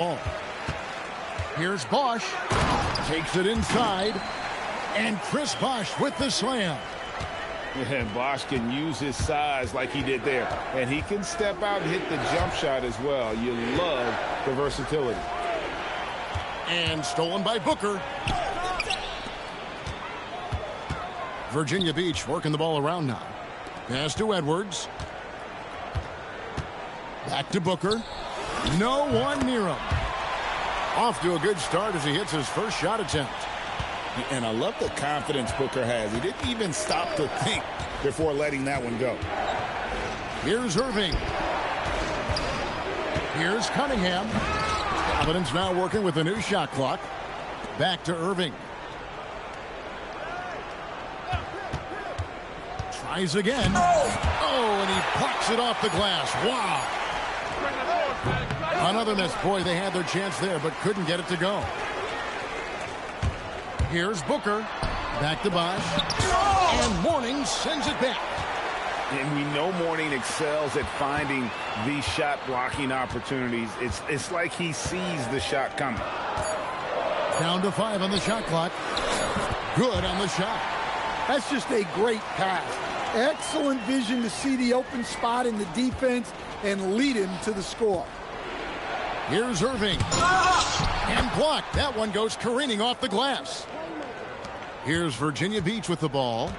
ball. Here's Bosch. Takes it inside. And Chris Bosch with the slam. And Bosch can use his size like he did there. And he can step out and hit the jump shot as well. You love the versatility. And stolen by Booker. Virginia Beach working the ball around now. Pass to Edwards. Back to Booker. No one near him. Off to a good start as he hits his first shot attempt. And I love the confidence Booker has. He didn't even stop to think before letting that one go. Here's Irving. Here's Cunningham. Providence now working with a new shot clock. Back to Irving. Tries again. Oh, and he plucks it off the glass. Wow. Another miss. Boy, they had their chance there, but couldn't get it to go. Here's Booker. Back to Bosch. And Mourning sends it back. And we know Mourning excels at finding these shot blocking opportunities. It's like he sees the shot coming. Down to 5 on the shot clock. Good on the shot. That's just a great pass. Excellent vision to see the open spot in the defense and lead him to the score. Here's Irving. And blocked. That one goes careening off the glass. Here's Virginia Beach with the ball.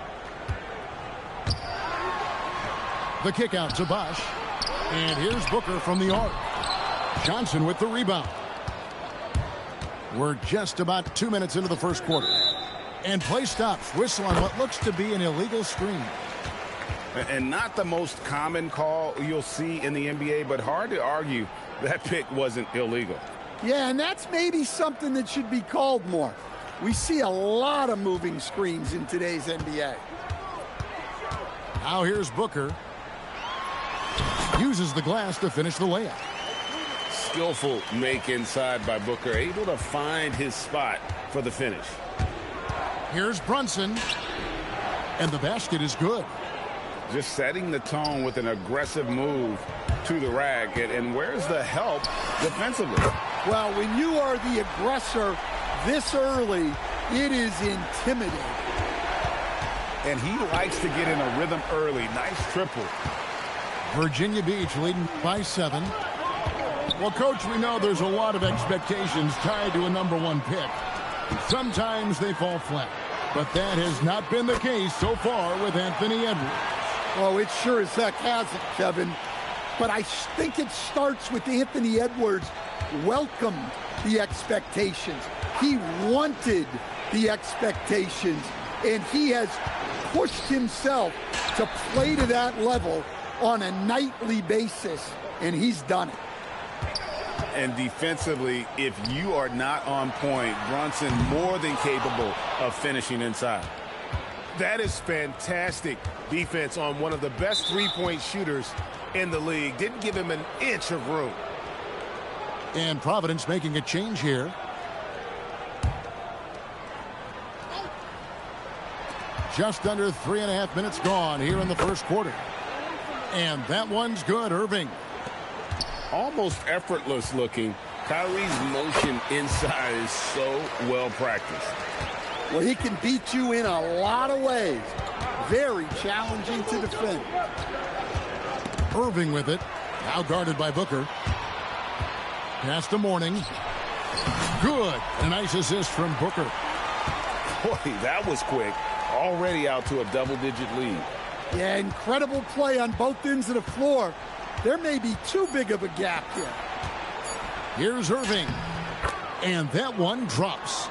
The kick out to Bosch. And here's Booker from the arc. Johnson with the rebound. We're just about 2 minutes into the first quarter. And play stops. Whistle on what looks to be an illegal screen. And not the most common call you'll see in the NBA, but hard to argue that pick wasn't illegal. Yeah, and that's maybe something that should be called more. We see a lot of moving screens in today's NBA. Now here's Booker. Uses the glass to finish the layup. Skillful make inside by Booker, able to find his spot for the finish. Here's Brunson. And the basket is good. Just setting the tone with an aggressive move to the rack. And where's the help defensively? Well, when you are the aggressor this early, it is intimidating. And he likes to get in a rhythm early. Nice triple. Virginia Beach leading by 7. Well, Coach, we know there's a lot of expectations tied to a #1 pick. Sometimes they fall flat. But that has not been the case so far with Anthony Edwards. Oh, it sure as heck hasn't, Kevin. But I think it starts with Anthony Edwards welcomed the expectations. He wanted the expectations, and he has pushed himself to play to that level on a nightly basis, and he's done it. And defensively, if you are not on point, Brunson more than capable of finishing inside. That is fantastic defense on one of the best three-point shooters in the league. Didn't give him an inch of room. And Providence making a change here. Just under 3.5 minutes gone here in the first quarter. And that one's good, Irving. Almost effortless looking. Kyrie's motion inside is so well practiced. Well, he can beat you in a lot of ways. Very challenging to defend. Irving with it. Now guarded by Booker. Pass to Mourning. Good. A nice assist from Booker. Boy, that was quick. Already out to a double-digit lead. Yeah, incredible play on both ends of the floor. There may be too big of a gap here. Here's Irving. And that one drops.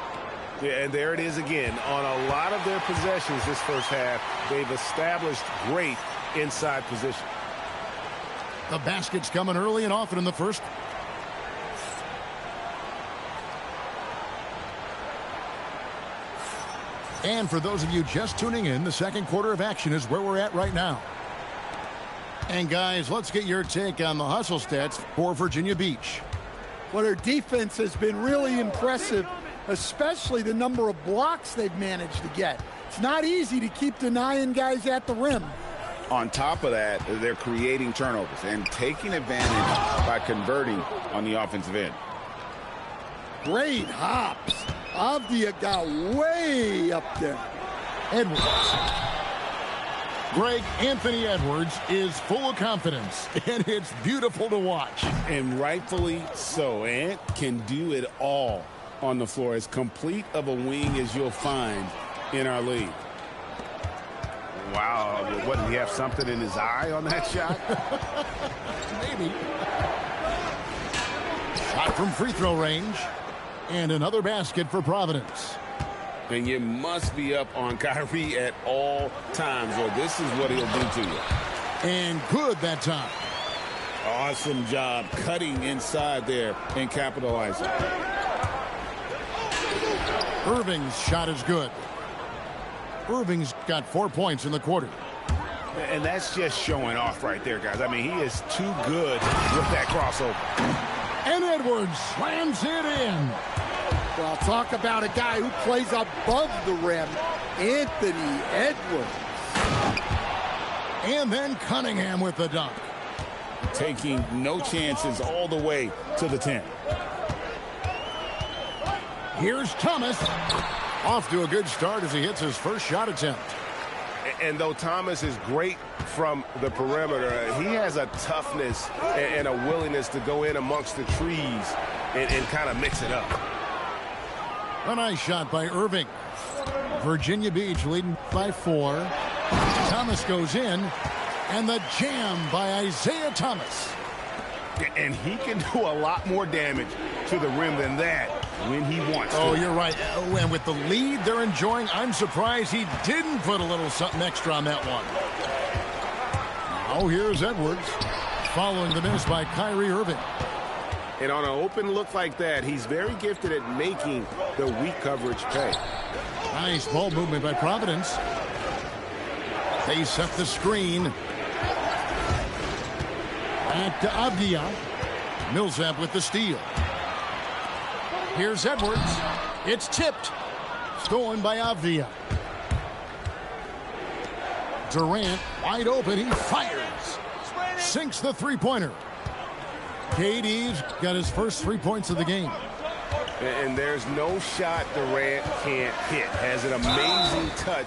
Yeah, and there it is again. On a lot of their possessions this first half, they've established great inside position. The basket's coming early and often in the first. And for those of you just tuning in, the second quarter of action is where we're at right now. And guys, let's get your take on the hustle stats for Virginia Beach. Well, their defense has been really impressive, especially the number of blocks they've managed to get. It's not easy to keep denying guys at the rim. On top of that, they're creating turnovers and taking advantage by converting on the offensive end. Great hops. Avdia got way up there. Edwards. Greg, Anthony Edwards is full of confidence, and it's beautiful to watch. And rightfully so. Ant can do it all on the floor, as complete of a wing as you'll find in our league. Wow, what, did he have something in his eye on that shot? Maybe. Shot from free throw range. And another basket for Providence. And you must be up on Kyrie at all times, or this is what he'll do to you. And good that time. Awesome job cutting inside there and capitalizing. Irving's shot is good. Irving's got 4 points in the quarter. And that's just showing off right there, guys. I mean, he is too good with that crossover. And Edwards slams it in. Well, talk about a guy who plays above the rim, Anthony Edwards. And then Cunningham with the dunk. Taking no chances all the way to the 10. Here's Thomas. Off to a good start as he hits his first shot attempt. And though Thomas is great from the perimeter, he has a toughness and a willingness to go in amongst the trees and kind of mix it up. A nice shot by Irving. Virginia Beach leading by 4. Thomas goes in, and the jam by Isaiah Thomas. And he can do a lot more damage to the rim than that when he wants to. Oh, you're right. Oh, and with the lead they're enjoying, I'm surprised he didn't put a little something extra on that one. Now here's Edwards, following the miss by Kyrie Irving. And on an open look like that, he's very gifted at making the weak coverage pay. Nice ball movement by Providence. They set the screen. Back to Avdia. Millsap with the steal. Here's Edwards. It's tipped. Stolen by Avdia. Durant wide open. He fires. Sinks the three-pointer. KD's got his first 3 points of the game. And there's no shot Durant can't hit. Has an amazing touch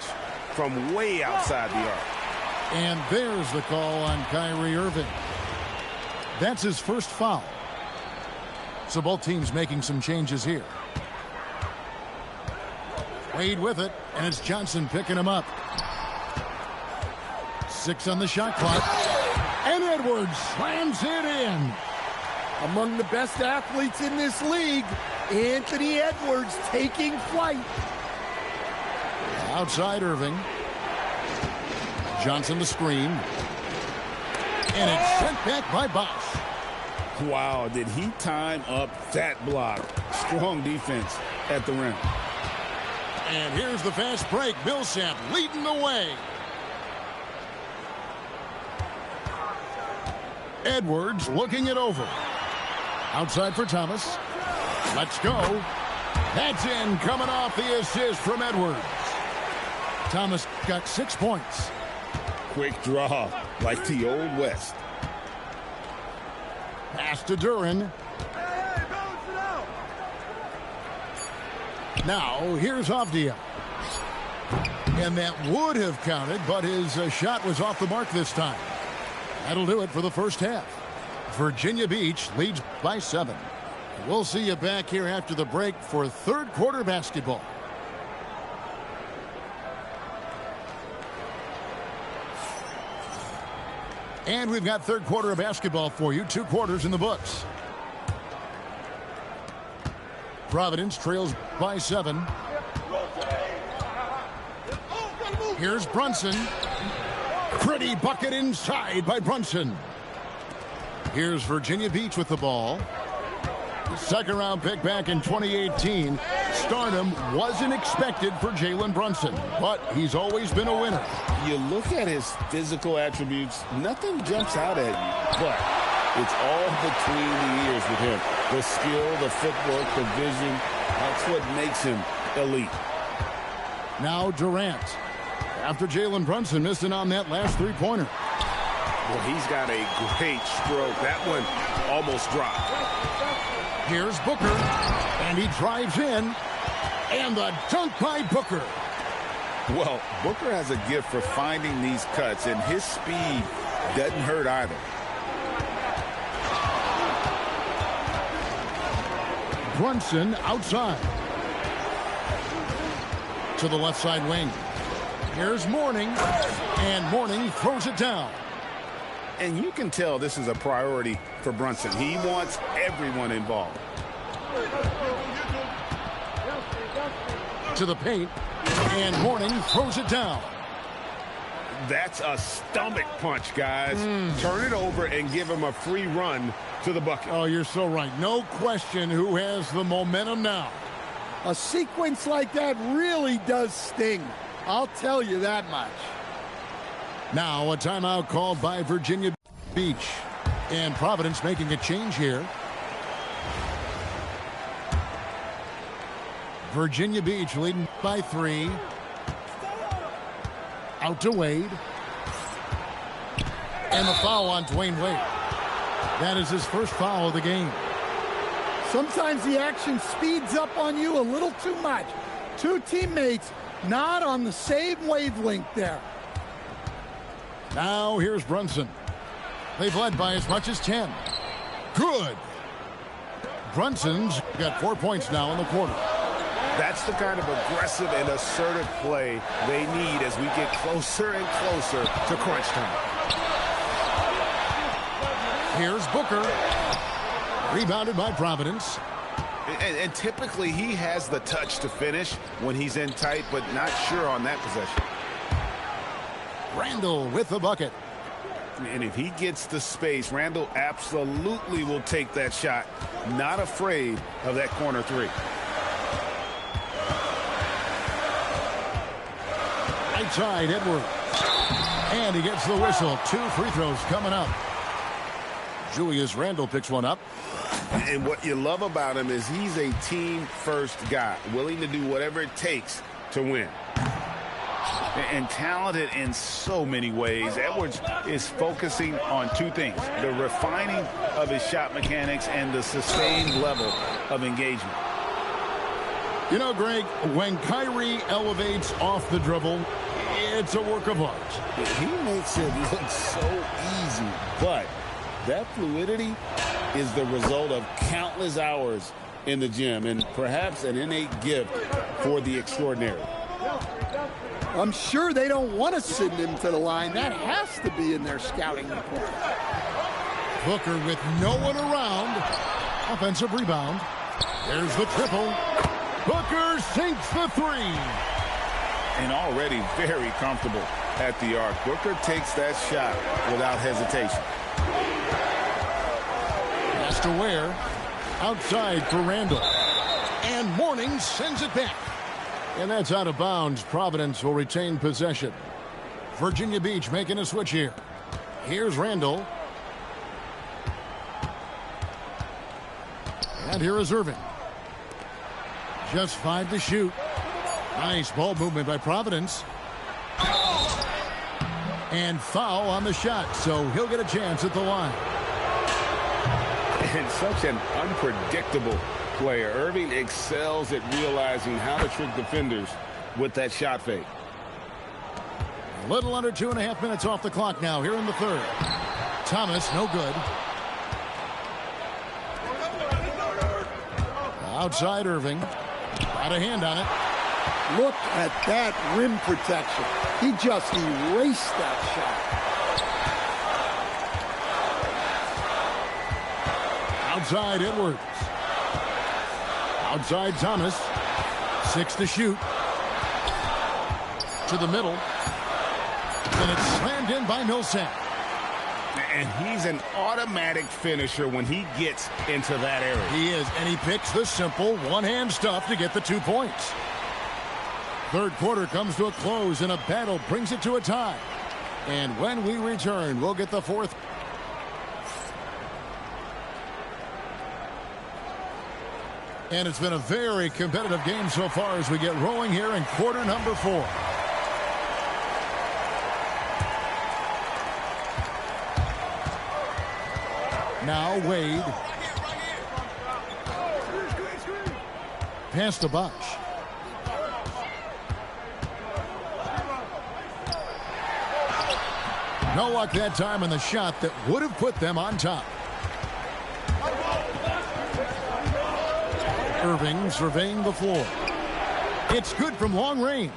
from way outside the arc. And there's the call on Kyrie Irving. That's his first foul. So both teams making some changes here. Wade with it, and it's Johnson picking him up. 6 on the shot clock. And Edwards slams it in. Among the best athletes in this league, Anthony Edwards taking flight. Outside Irving. Johnson the screen. And it's sent back by Bosch. Wow, did he time up that block? Strong defense at the rim. And here's the fast break. Millsap leading the way. Edwards looking it over. Outside for Thomas. Let's go. That's in, coming off the assist from Edwards. Thomas got 6 points. Quick draw, like the Old West. Pass to Duran. Now, here's Avdia. And that would have counted, but his shot was off the mark this time. That'll do it for the first half. Virginia Beach leads by 7. We'll see you back here after the break for third quarter basketball. And we've got third quarter of basketball for you. 2 quarters in the books. Providence trails by 7. Here's Brunson. Pretty bucket inside by Brunson. Here's Virginia Beach with the ball. Second round pick back in 2018. Stardom wasn't expected for Jalen Brunson, but he's always been a winner. You look at his physical attributes, nothing jumps out at you, but it's all between the ears with him. The skill, the footwork, the vision, that's what makes him elite. Now Durant. After Jalen Brunson missing on that last three-pointer. Well, he's got a great stroke. That one almost dropped. Here's Booker, and he drives in, and the dunk by Booker. Well, Booker has a gift for finding these cuts, and his speed doesn't hurt either. Brunson outside. To the left side wing. Here's Mourning, and Mourning throws it down. And you can tell this is a priority for Brunson. He wants everyone involved. To the paint, and Mourning throws it down. That's a stomach punch, guys. Turn it over and give him a free run to the bucket. Oh, you're so right. No question who has the momentum now. A sequence like that really does sting. I'll tell you that much. Now a timeout called by Virginia Beach. And Providence making a change here. Virginia Beach leading by 3. Out to Wade. And the foul on Dwayne Wade. That is his first foul of the game. Sometimes the action speeds up on you a little too much. Two teammates not on the same wavelength there. Now here's Brunson. They've led by as much as 10. Good. Brunson's got 4 points now in the quarter. That's the kind of aggressive and assertive play they need as we get closer and closer to crunch time. Here's Booker. Rebounded by Providence. And typically he has the touch to finish when he's in tight, but not sure on that possession. Randall with the bucket. And if he gets the space, Randall absolutely will take that shot. Not afraid of that corner 3. Right side, Edwards. And he gets the whistle. 2 free throws coming up. Julius Randle picks one up. And what you love about him is he's a team-first guy, willing to do whatever it takes to win. And talented in so many ways. Edwards is focusing on 2 things: the refining of his shot mechanics and the sustained level of engagement. You know, Greg, when Kyrie elevates off the dribble, it's a work of art. He makes it look so easy, but that fluidity is the result of countless hours in the gym and perhaps an innate gift for the extraordinary. I'm sure they don't want to send him to the line. That has to be in their scouting report. Booker with no one around. Offensive rebound. There's the triple. Booker sinks the 3. And already very comfortable at the arc. Booker takes that shot without hesitation. Has to wear. Outside for Randall. And Mourning sends it back. And that's out of bounds. Providence will retain possession. Virginia Beach making a switch here. Here's Randall. And here is Irving. Just 5 to shoot. Nice ball movement by Providence. And foul on the shot, so he'll get a chance at the line. And such an unpredictable player. Irving excels at realizing how to trick defenders with that shot fake. A little under 2.5 minutes off the clock now here in the 3rd. Thomas, no good. Outside Irving. Got a hand on it. Look at that rim protection. He just erased that shot. Outside Edwards. Outside Thomas. 6 to shoot. To the middle. And it's slammed in by Millsap. And he's an automatic finisher when he gets into that area. He is, and he picks the simple one-hand stuff to get the 2 points. 3rd quarter comes to a close, and a battle brings it to a tie. And when we return, we'll get the 4th. And it's been a very competitive game so far as we get rolling here in quarter number 4. Now Wade. past the Bosch. No luck that time in the shot that would have put them on top. Irving surveying the floor. It's good from long range.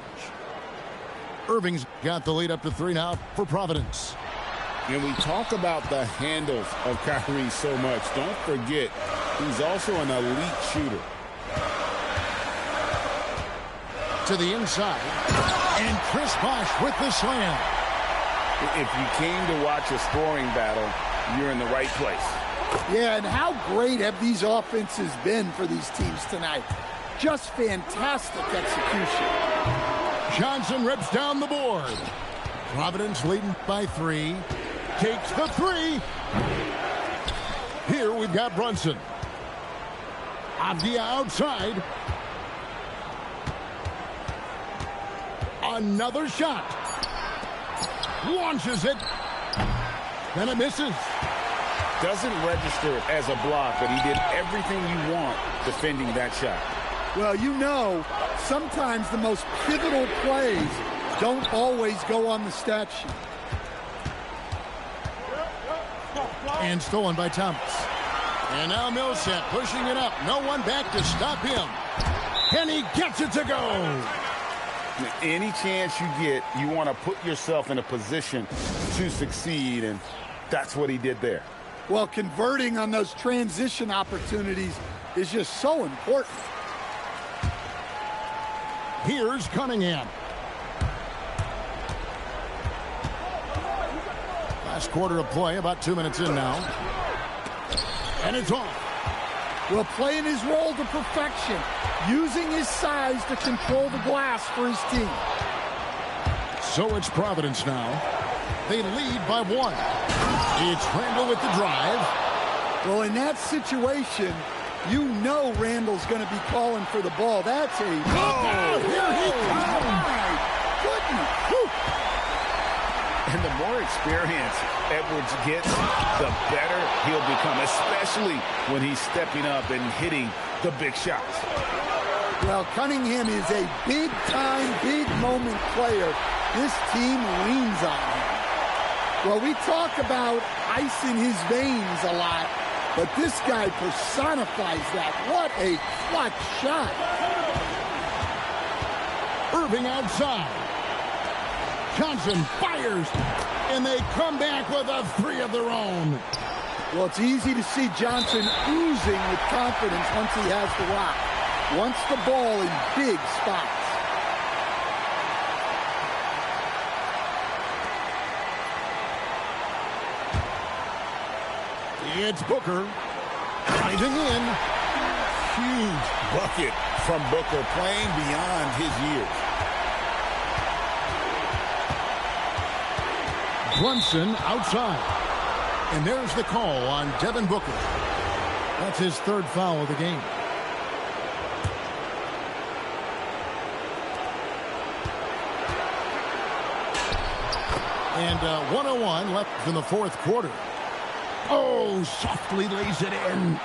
Irving's got the lead up to 3 now for Providence. And we talk about the handles of Kyrie so much. Don't forget, he's also an elite shooter. To the inside. And Chris Bosh with the slam. If you came to watch a scoring battle, you're in the right place. Yeah, and how great have these offenses been for these teams tonight? Just fantastic execution. Johnson rips down the board. Providence leading by 3. Takes the 3. Here we've got Brunson. Avdia outside. Another shot. Launches it. And it misses. Doesn't register as a block, but he did everything you want defending that shot. Well, you know, sometimes the most pivotal plays don't always go on the stat sheet. And stolen by Thomas. And now Millsap pushing it up. No one back to stop him. And he gets it to go. Any chance you get, you want to put yourself in a position to succeed, and that's what he did there. Well, converting on those transition opportunities is just so important. Here's Cunningham. Last quarter of play, about 2 minutes in now. And it's off. Well, playing his role to perfection, using his size to control the glass for his team. So it's Providence now. They lead by 1. It's Randall with the drive. Well, in that situation, you know Randall's going to be calling for the ball. That's a... Oh, here he comes. My goodness. Whew. And the more experience Edwards gets, the better he'll become, especially when he's stepping up and hitting the big shots. Well, Cunningham is a big-time, big-moment player. This team leans on him. Well, we talk about ice in his veins a lot, but this guy personifies that. What a clutch shot. Irving outside. Johnson fires, and they come back with a 3 of their own. Well, it's easy to see Johnson oozing with confidence once he has the rock. Wants the ball in big spots. It's Booker. Driving in. Huge bucket from Booker, playing beyond his years. Brunson outside. And there's the call on Devin Booker. That's his 3rd foul of the game. And 1:01 left in the 4th quarter. Oh, softly lays it in.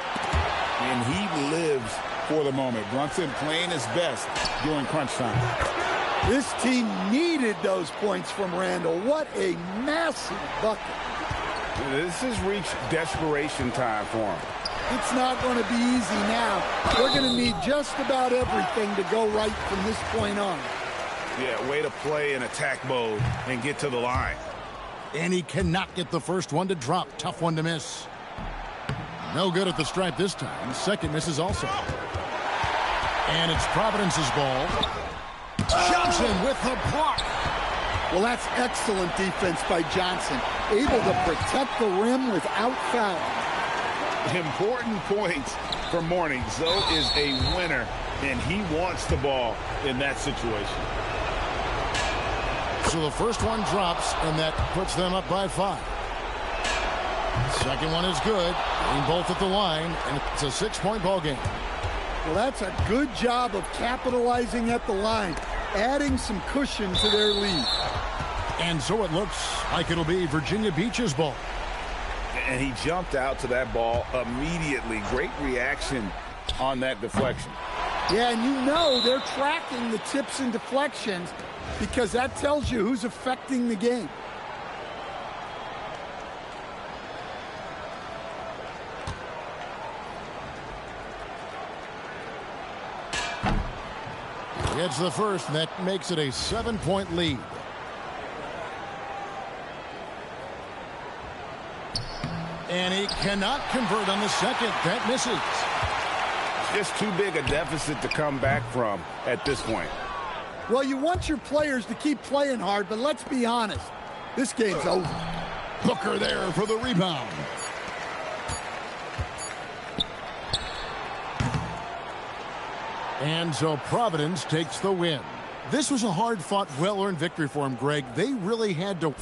And he lives for the moment. Brunson playing his best during crunch time. This team needed those points from Randall. What a massive bucket. This has reached desperation time for him. It's not going to be easy now. They're going to need just about everything to go right from this point on. Yeah, way to play in attack mode and get to the line. And he cannot get the first one to drop. Tough one to miss. No good at the stripe this time. Second misses also. And it's Providence's ball. Johnson with the block. Well, that's excellent defense by Johnson. Able to protect the rim without fouling. Important points for Morning. Zoe is a winner, and he wants the ball in that situation. So the first one drops, and that puts them up by 5. Second one is good. Aim both at the line, and it's a 6-point ball game. Well, that's a good job of capitalizing at the line, adding some cushion to their lead. And so it looks like it'll be Virginia Beach's ball. And he jumped out to that ball immediately. Great reaction on that deflection. Yeah, and you know they're tracking the tips and deflections because that tells you who's affecting the game. It's the first, and that makes it a 7-point lead. And he cannot convert on the second. That misses. Just too big a deficit to come back from at this point. Well, you want your players to keep playing hard, but let's be honest. This game's over. Booker there for the rebound. And so Providence takes the win. This was a hard-fought, well-earned victory for him, Greg. They really had to...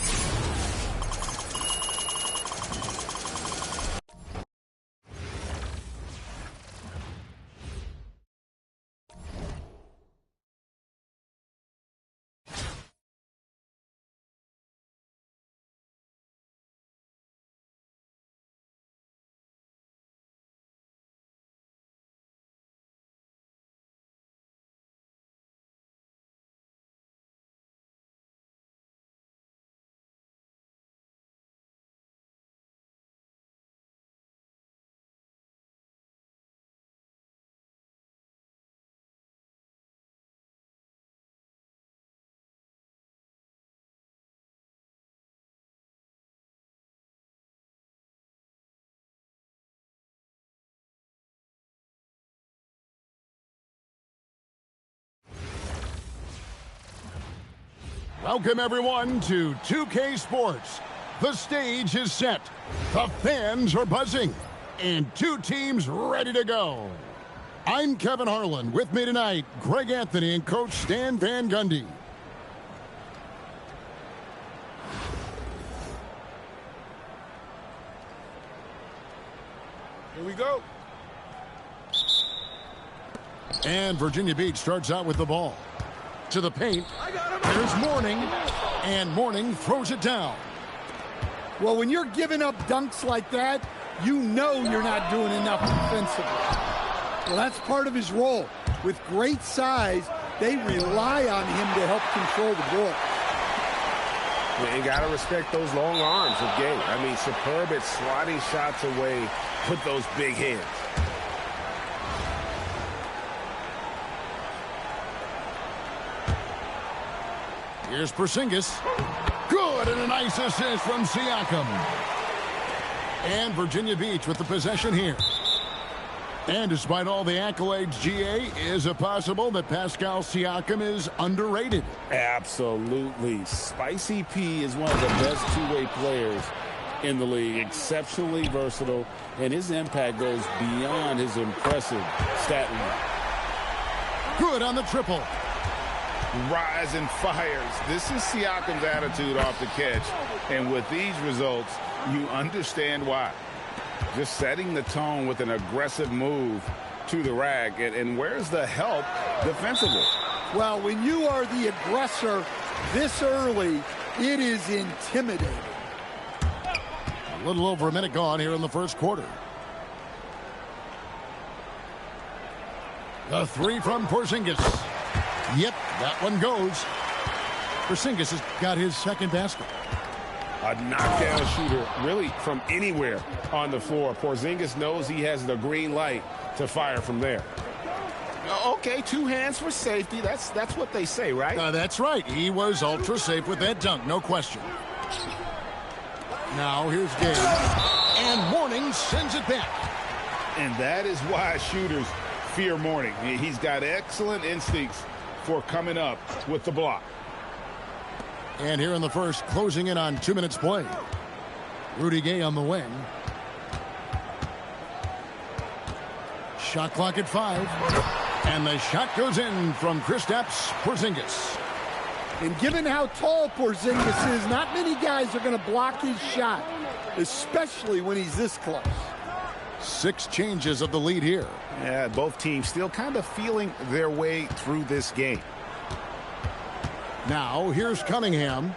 Welcome, everyone, to 2K Sports. The stage is set. The fans are buzzing. And two teams ready to go. I'm Kevin Harlan. With me tonight, Greg Anthony and Coach Stan Van Gundy. Here we go. And Virginia Beach starts out with the ball. To the paint. There's Mourning. And Mourning throws it down. Well, when you're giving up dunks like that, you know you're not doing enough defensively. Well, that's part of his role. With great size, they rely on him to help control the ball. You got to respect those long arms of Gay. I mean, superb at swatting shots away, put those big hands. Here's Porzingis. Good, and a nice assist from Siakam. And Virginia Beach with the possession here. And despite all the accolades, GA, is it possible that Pascal Siakam is underrated? Absolutely. Spicy P is one of the best two-way players in the league. Exceptionally versatile, and his impact goes beyond his impressive stat line. Good on the triple. Rise and fires. This is Siakam's attitude off the catch. And with these results, you understand why. Just setting the tone with an aggressive move to the rack. And where's the help defensively? Well, when you are the aggressor this early, it is intimidating. A little over a minute gone here in the first quarter. The three from Porzingis. Yep, that one goes. Porzingis has got his second basket. A knockdown shooter, really from anywhere on the floor. Porzingis knows he has the green light to fire from there. Okay, two hands for safety. That's what they say, right? That's right. He was ultra safe with that dunk, no question. Now here's Gay. And Mourning sends it back. And that is why shooters fear Mourning. He's got excellent instincts for coming up with the block. And here in the first, closing in on 2 minutes play. Rudy Gay on the wing. Shot clock at 5. And the shot goes in from Kristaps Porzingis. And given how tall Porzingis is, not many guys are going to block his shot, especially when he's this close. 6 changes of the lead here. Yeah, both teams still kind of feeling their way through this game. Now, here's Cunningham.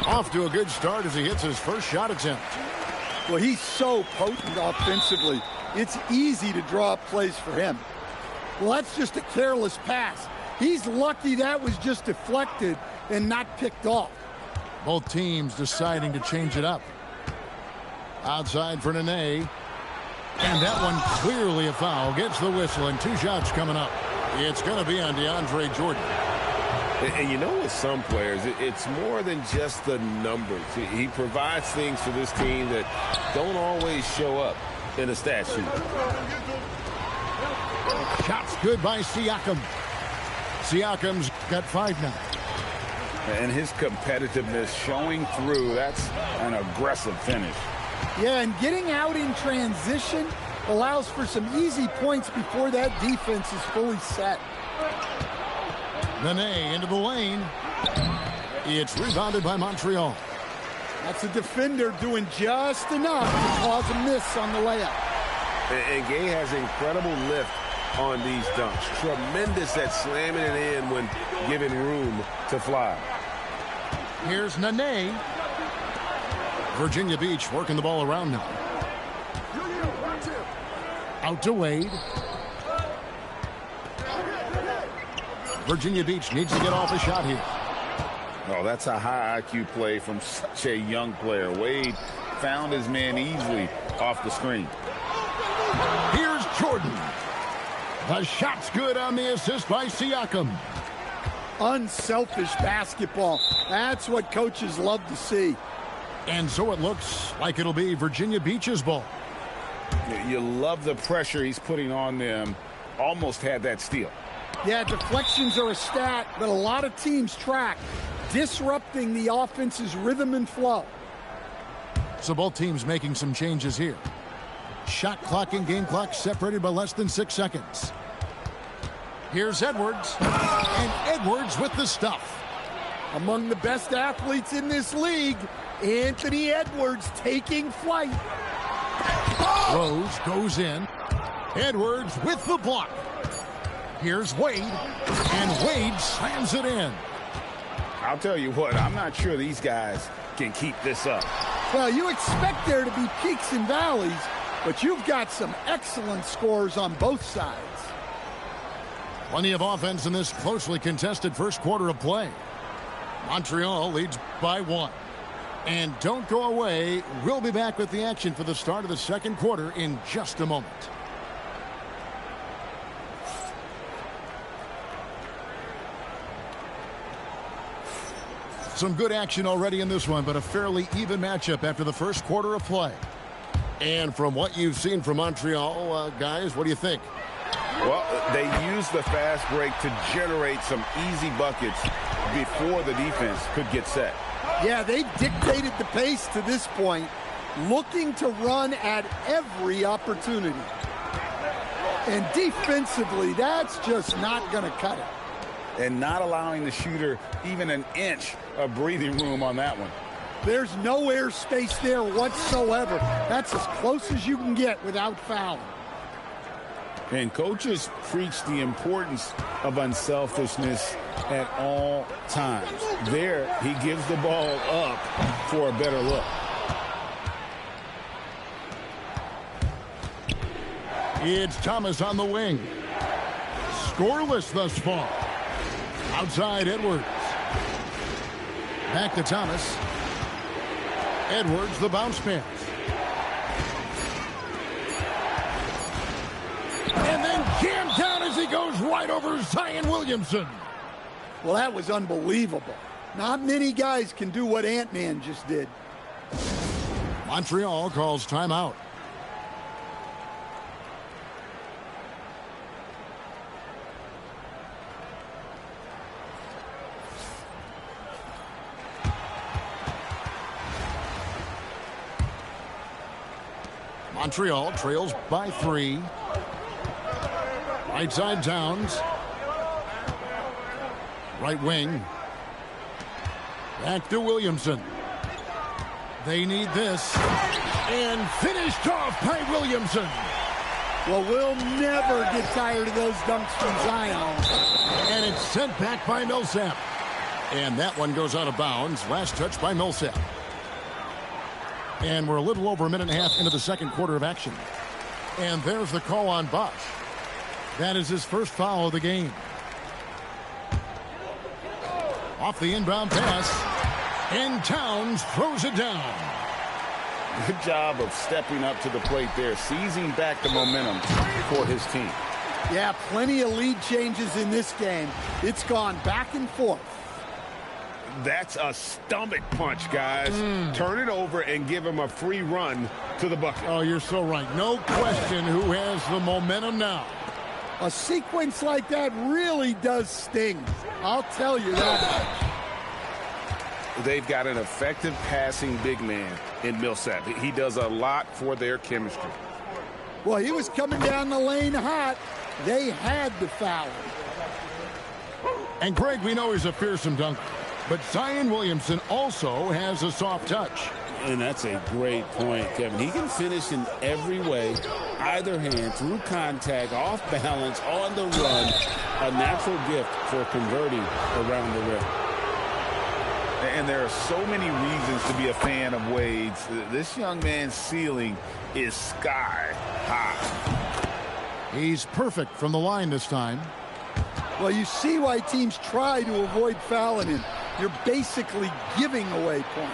Off to a good start as he hits his first shot attempt. Well, he's so potent offensively. It's easy to draw up plays for him. Well, that's just a careless pass. He's lucky that was just deflected and not picked off. Both teams deciding to change it up. Outside for Nene. And that one clearly a foul. Gets the whistle, and 2 shots coming up. It's going to be on DeAndre Jordan. And you know, with some players, it's more than just the numbers. He provides things for this team that don't always show up in a stat sheet. Shots good by Siakam. Siakam's got 5 now. And his competitiveness showing through. That's an aggressive finish. Yeah, and getting out in transition allows for some easy points before that defense is fully set. Nene into the lane. It's rebounded by Montreal. That's a defender doing just enough to cause a miss on the layup. And Gay has incredible lift on these dunks. Tremendous at slamming it in when given room to fly. Here's Nene. Virginia Beach working the ball around now. Out to Wade. Virginia Beach needs to get off a shot here. Oh, that's a high IQ play from such a young player. Wade found his man easily off the screen. Here's Jordan. The shot's good on the assist by Siakam. Unselfish basketball. That's what coaches love to see. And so it looks like it'll be Virginia Beach's ball. You love the pressure he's putting on them. Almost had that steal. Yeah, deflections are a stat, but a lot of teams track, disrupting the offense's rhythm and flow. So both teams making some changes here. Shot clock and game clock separated by less than 6 seconds. Here's Edwards. And Edwards with the stuff. Among the best athletes in this league, Anthony Edwards taking flight. Rose goes in. Edwards with the block. Here's Wade. And Wade slams it in. I'll tell you what, I'm not sure these guys can keep this up. Well, you expect there to be peaks and valleys, but you've got some excellent scores on both sides. Plenty of offense in this closely contested first quarter of play. Montreal leads by 1. And don't go away. We'll be back with the action for the start of the second quarter in just a moment. Some good action already in this one, but a fairly even matchup after the first quarter of play. And from what you've seen from Montreal, guys, what do you think? Well, they used the fast break to generate some easy buckets before the defense could get set. Yeah, they dictated the pace to this point, looking to run at every opportunity. And defensively, that's just not going to cut it. And not allowing the shooter even an inch of breathing room on that one. There's no airspace there whatsoever. That's as close as you can get without fouling. And coaches preach the importance of unselfishness at all times. There, he gives the ball up for a better look. It's Thomas on the wing. Scoreless thus far. Outside Edwards. Back to Thomas. Edwards, the bounce pass. And then jammed down as he goes right over Zion Williamson. Well, that was unbelievable. Not many guys can do what Ant-Man just did. Montreal calls timeout. Montreal trails by 3. Right side Towns. Right wing. Back to Williamson. They need this. And finished off by Williamson. Well, we'll never get tired of those dunks from Zion. And it's sent back by Millsap. And that one goes out of bounds. Last touch by Millsap. And we're a little over a minute and a half into the second quarter of action. And there's the call on Bosch. That is his first foul of the game. Off the inbound pass. And Towns throws it down. Good job of stepping up to the plate there, seizing back the momentum for his team. Yeah, plenty of lead changes in this game. It's gone back and forth. That's a stomach punch, guys. Turn it over and give him a free run to the bucket. Oh, you're so right. No question who has the momentum now. A sequence like that really does sting. I'll tell you that. They've got an effective passing big man in Millsap. He does a lot for their chemistry. Well, he was coming down the lane hot. They had to foul him. And Greg, we know he's a fearsome dunker. But Zion Williamson also has a soft touch. And that's a great point, Kevin. He can finish in every way, either hand, through contact, off balance, on the run. A natural gift for converting around the rim. And there are so many reasons to be a fan of Wade's. This young man's ceiling is sky high. He's perfect from the line this time. Well, you see why teams try to avoid fouling him. You're basically giving away points.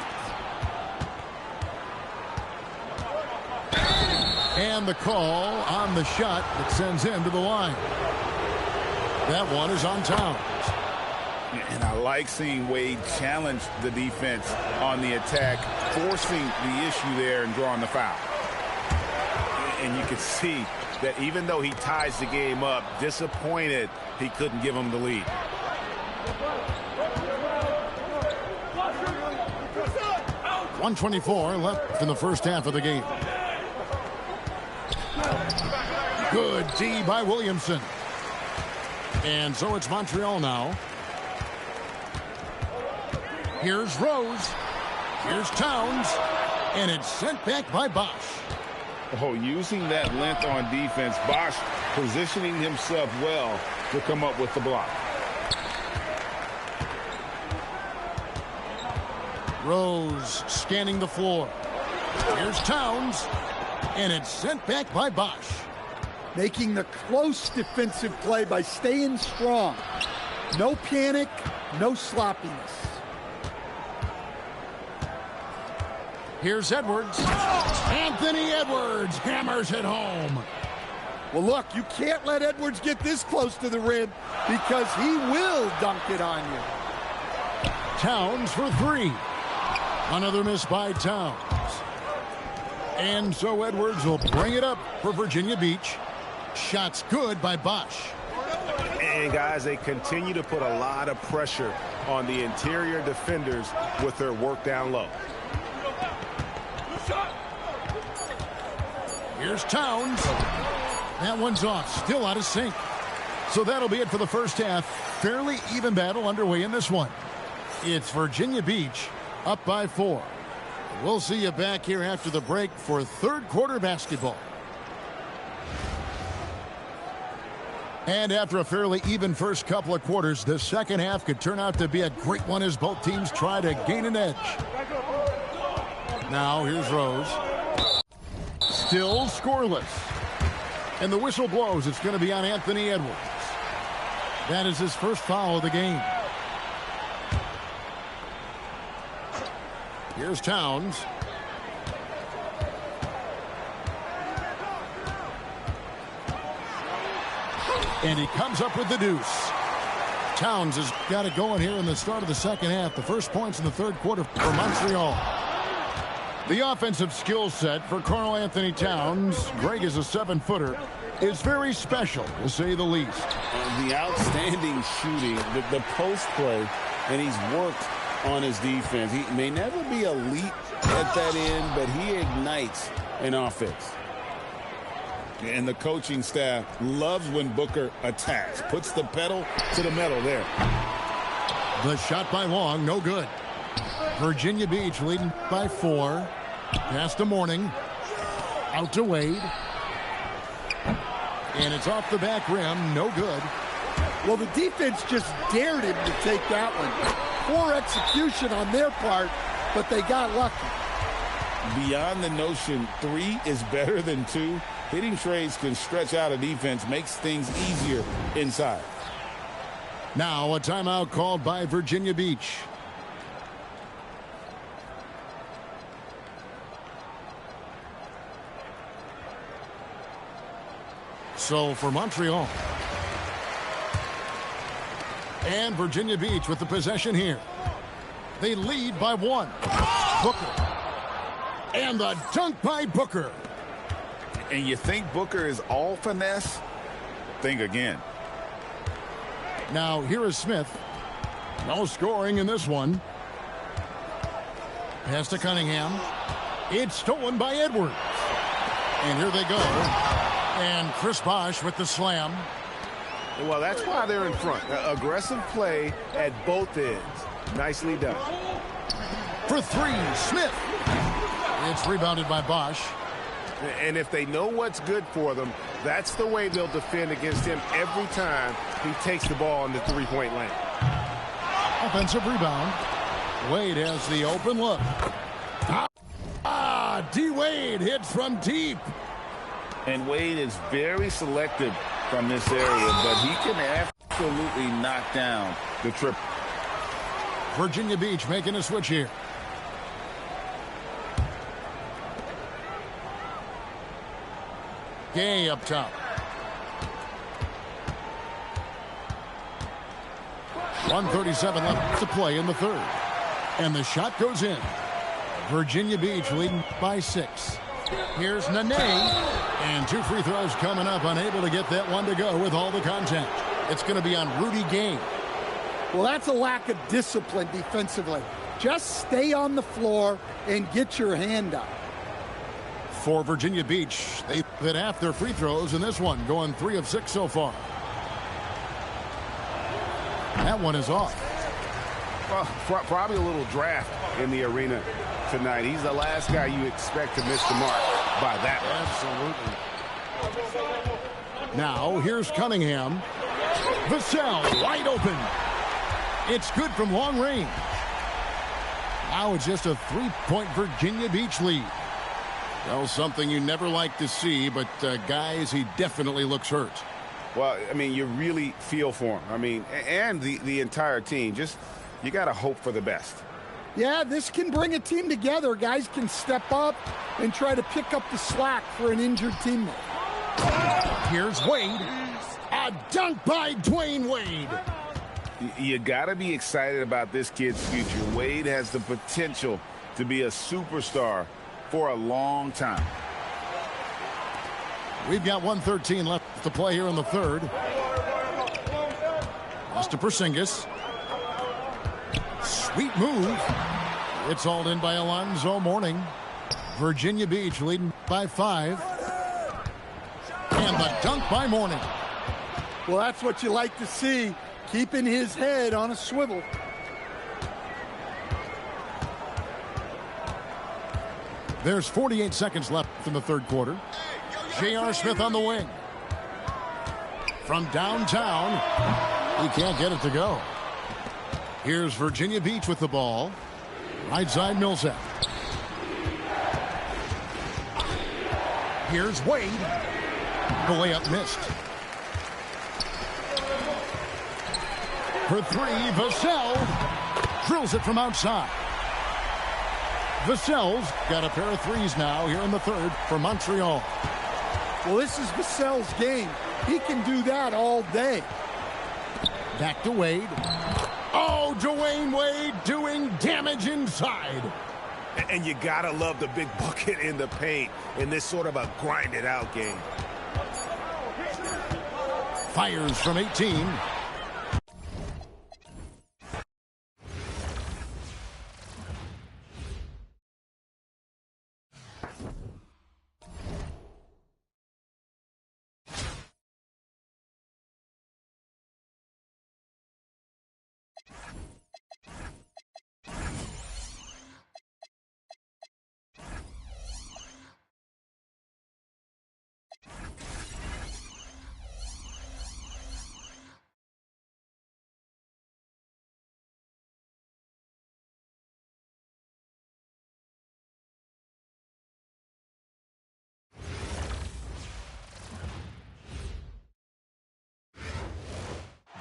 And the call on the shot that sends him to the line. That one is on Towns. And I like seeing Wade challenge the defense on the attack, forcing the issue there and drawing the foul. And you can see that even though he ties the game up, disappointed he couldn't give him the lead. .124 left in the first half of the game. Good D by Williamson. And so it's Montreal now. Here's Rose. Here's Towns. And it's sent back by Bosch. Oh, using that length on defense, Bosch positioning himself well to come up with the block. Rose scanning the floor. Here's Towns. And it's sent back by Bosch. Making the close defensive play by staying strong. No panic, no sloppiness. Here's Edwards. Anthony Edwards hammers it home. Well, look, you can't let Edwards get this close to the rim because he will dunk it on you. Towns for three. Another miss by Towns. And so Edwards will bring it up for Virginia Beach. Shots good by Bosch. And guys, they continue to put a lot of pressure on the interior defenders with their work down low. Here's Towns. That one's off. Still out of sync. So that'll be it for the first half. Fairly even battle underway in this one. It's Virginia Beach up by 4. We'll see you back here after the break for third quarter basketball. And after a fairly even first couple of quarters, the second half could turn out to be a great one as both teams try to gain an edge. Now here's Rose. Still scoreless. And the whistle blows. It's going to be on Anthony Edwards. That is his first foul of the game. Here's Towns. And he comes up with the deuce. Towns has got it going here in the start of the second half. The first points in the third quarter for Montreal. The offensive skill set for Karl Anthony Towns, Greg is a 7-footer, is very special, to say the least. The outstanding shooting, the post play, and he's worked on his defense. He may never be elite at that end, but he ignites an offense. And the coaching staff loves when Booker attacks, puts the pedal to the metal there. The shot by Long, no good. Virginia Beach leading by 4. Pass to Mourning. Out to Wade. And it's off the back rim, no good. Well, the defense just dared him to take that one. Poor execution on their part, but they got lucky. beyond the notion 3 is better than 2, hitting trades can stretch out a defense, makes things easier inside. Now a timeout called by Virginia Beach. So for Montreal. And Virginia Beach with the possession here. They lead by 1. Booker. And the dunk by Booker. And you think Booker is all finesse? Think again. Now here is Smith. No scoring in this one. Pass to Cunningham. It's stolen by Edwards. And here they go. And Chris Bosh with the slam. Well, that's why they're in front. Aggressive play at both ends. Nicely done. For 3, Smith. It's rebounded by Bosh. And if they know what's good for them, that's the way they'll defend against him every time he takes the ball in the three-point lane. Offensive rebound. Wade has the open look. D. Wade hits from deep. And Wade is very selective from this area, but he can absolutely knock down the triple. Virginia Beach making a switch here. Gay up top. .137 left to play in the third. And the shot goes in. Virginia Beach leading by 6. Here's Nene. And 2 free throws coming up. Unable to get that one to go with all the contact. It's going to be on Rudy Gay. Well, that's a lack of discipline defensively. Just stay on the floor and get your hand up. For Virginia Beach, they've hit half their free throws in this one, going 3 of 6 so far. That one is off. Well, probably a little draft in the arena tonight. He's the last guy you expect to miss the mark by that much. Absolutely. Now, here's Cunningham. Vassell wide open. It's good from long range. Now it's just a 3-point Virginia Beach lead. Well, something you never like to see, but guys, he definitely looks hurt. Well, I mean, you really feel for him. I mean, and the entire team. Just, you got to hope for the best. Yeah, this can bring a team together. Guys can step up and try to pick up the slack for an injured teammate. Here's Wade. A dunk by Dwayne Wade. You got to be excited about this kid's future. Wade has the potential to be a superstar for a long time. We've got 1:13 left to play here in the third. Pass to Porzingis. Sweet move. It's hauled in by Alonzo Mourning. Virginia Beach leading by 5. And the dunk by Mourning. Well, that's what you like to see. Keeping his head on a swivel. There's 48 seconds left in the third quarter. J.R. Smith on the wing. From downtown, he can't get it to go. Here's Virginia Beach with the ball. Right side, Millsap. Here's Wade. The layup missed. For 3, Vassell drills it from outside. Vassell's got a pair of threes now here in the third for Montreal. Well, this is Vassell's game. He can do that all day. Back to Wade. Oh, Dwayne Wade doing damage inside. And you got to love the big bucket in the paint in this sort of a grinded-out game. Fires from 18.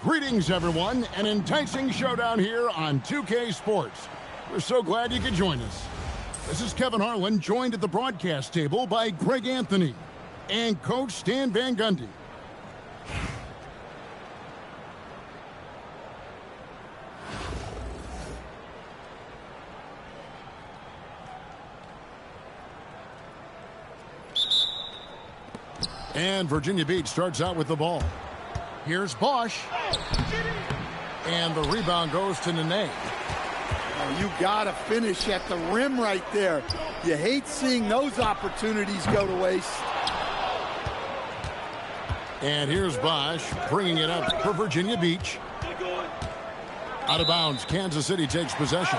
Greetings, everyone. An enticing showdown here on 2K Sports. We're so glad you could join us. This is Kevin Harlan, joined at the broadcast table by Greg Anthony and Coach Stan Van Gundy. And Virginia Beach starts out with the ball. Here's Bosch. And the rebound goes to Nene. Oh, you got to finish at the rim right there. You hate seeing those opportunities go to waste. And here's Bosch bringing it up for Virginia Beach. Out of bounds, Kansas City takes possession.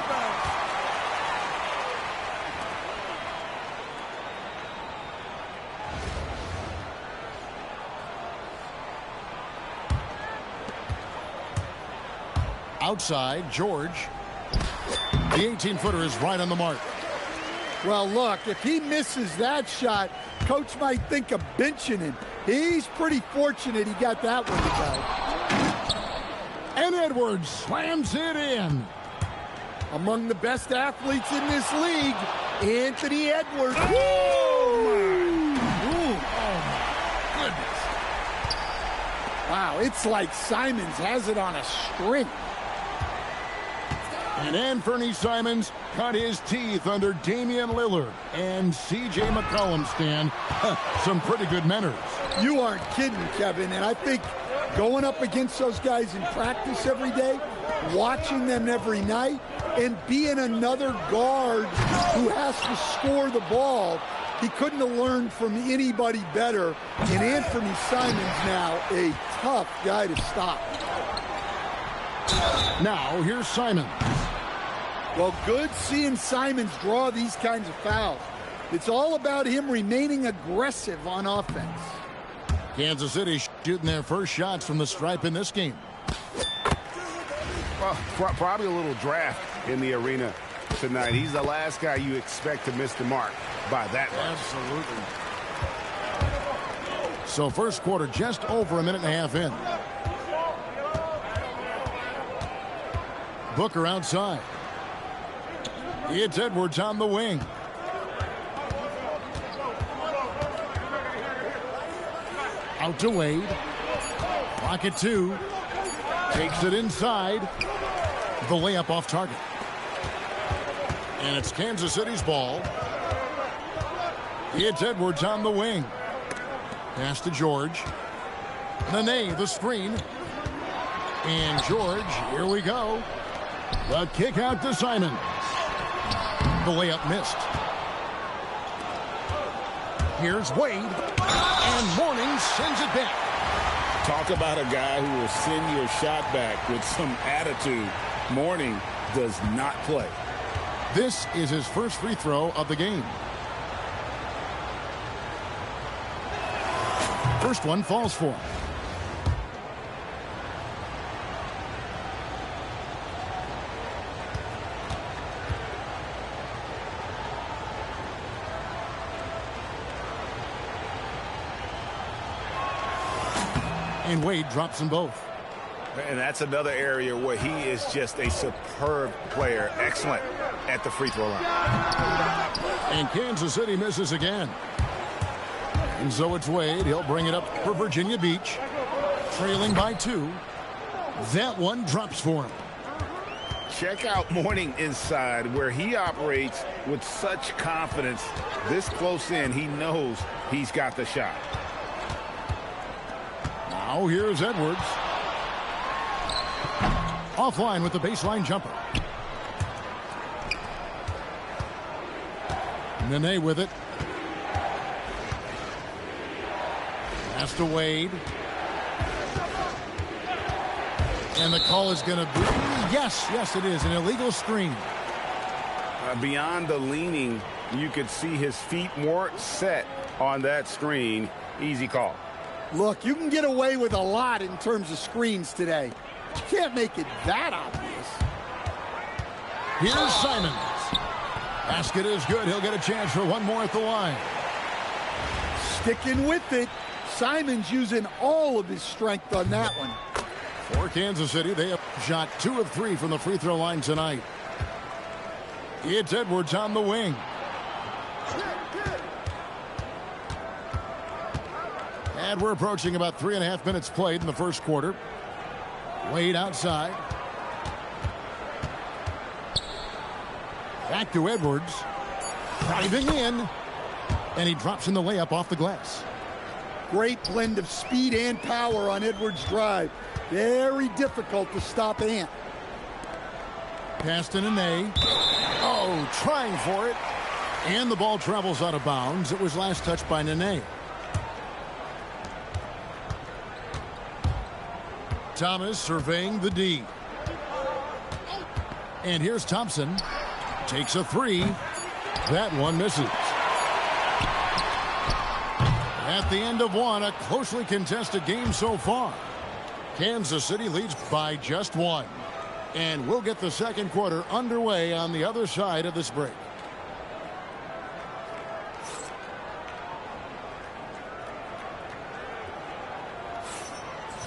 Outside, George. The 18-footer is right on the mark. Well, look, if he misses that shot, Coach might think of benching him. He's pretty fortunate he got that one to go. And Edwards slams it in. Among the best athletes in this league, Anthony Edwards. Oh, my goodness. Wow, it's like Simons has it on a string. And Anthony Simons cut his teeth under Damian Lillard and C.J. McCollum, Stan. Some pretty good manners. You aren't kidding, Kevin. And I think going up against those guys in practice every day, watching them every night, and being another guard who has to score the ball, he couldn't have learned from anybody better. And Anthony Simons now a tough guy to stop. Now, here's Simons. Well, good seeing Simons draw these kinds of fouls. It's all about him remaining aggressive on offense. Kansas City shooting their first shots from the stripe in this game. Well, probably a little draft in the arena tonight. He's the last guy you expect to miss the mark by that much. Absolutely. So first quarter just over a minute and a half in. Booker outside. It's Edwards on the wing. Out to Wade. Pocket two. Takes it inside. The layup off target. And it's Kansas City's ball. It's Edwards on the wing. Pass to George. Nene, the screen. And George, here we go. The kick out to Simons. The layup missed. Here's Wade. And Mourning sends it back. Talk about a guy who will send your shot back with some attitude. Mourning does not play. This is his first free throw of the game. First one falls for him. And Wade drops them both. And that's another area where he is just a superb player. Excellent at the free throw line. And Kansas City misses again. And so it's Wade. He'll bring it up for Virginia Beach. Trailing by 2. That one drops for him. Check out Mourning inside, where he operates with such confidence. This close in, he knows he's got the shot. Now here's Edwards. Offline with the baseline jumper. Nene with it. Pass to Wade. And the call is going to be, yes, it is, an illegal screen. Beyond the leaning, you could see his feet more set on that screen. Easy call. Look, you can get away with a lot in terms of screens today. You can't make it that obvious. Here's Simons. Basket is good. He'll get a chance for one more at the line. Sticking with it. Simons using all of his strength on that one. For Kansas City, they have shot 2 of 3 from the free throw line tonight. It's Edwards on the wing. And we're approaching about 3.5 minutes played in the first quarter. Wade outside. Back to Edwards. Driving in. And he drops in the layup off the glass. Great blend of speed and power on Edwards' drive. Very difficult to stop Ant. Pass to Nene. Oh, trying for it. And the ball travels out of bounds. It was last touched by Nene. Thomas surveying the D. And here's Thompson. Takes a 3. That one misses. At the end of one, a closely contested game so far. Kansas City leads by just 1. And we'll get the second quarter underway on the other side of this break.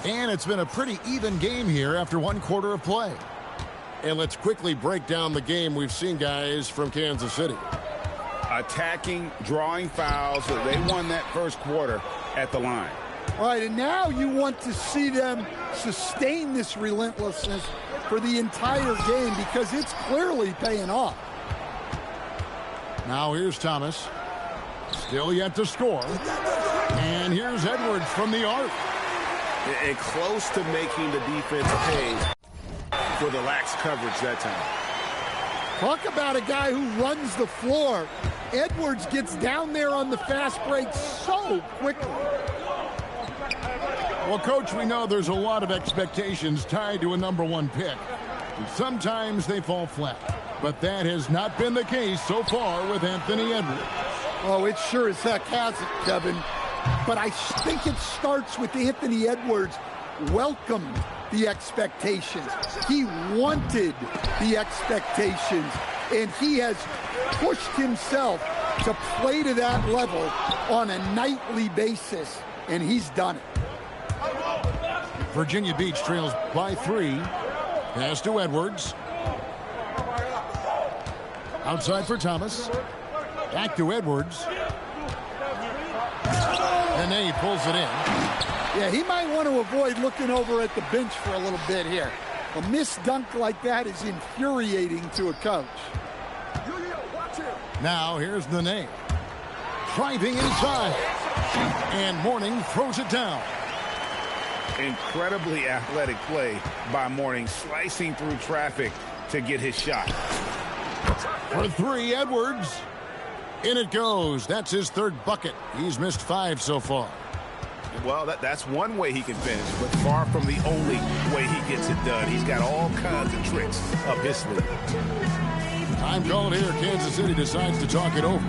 And it's been a pretty even game here after 1 quarter of play. And let's quickly break down the game we've seen, guys, from Kansas City. Attacking, drawing fouls. So they won that first quarter at the line. All right, and now you want to see them sustain this relentlessness for the entire game because it's clearly paying off. Now here's Thomas. Still yet to score. And here's Edwards from the arc. And close to making the defense pay for the lax coverage that time. Talk about a guy who runs the floor. Edwards gets down there on the fast break so quickly. Well, Coach, we know there's a lot of expectations tied to a #1 pick. And sometimes they fall flat. But that has not been the case so far with Anthony Edwards. Oh, it sure as heck hasn't, Kevin. But I think it starts with Anthony Edwards welcomed the expectations. He wanted the expectations, and he has pushed himself to play to that level on a nightly basis, and he's done it. Virginia Beach trails by 3. Pass to Edwards. Outside for Thomas. Back to Edwards. And then he pulls it in. Yeah, he might want to avoid looking over at the bench for a little bit here. A missed dunk like that is infuriating to a coach. Now here's Nene. Driving inside. And Mourning throws it down. Incredibly athletic play by Mourning, slicing through traffic to get his shot. For 3, Edwards. In it goes. That's his 3rd bucket. He's missed 5 so far. Well, that's one way he can finish, but far from the only way he gets it done. He's got all kinds of tricks up his sleeve. Time called here. Kansas City decides to talk it over.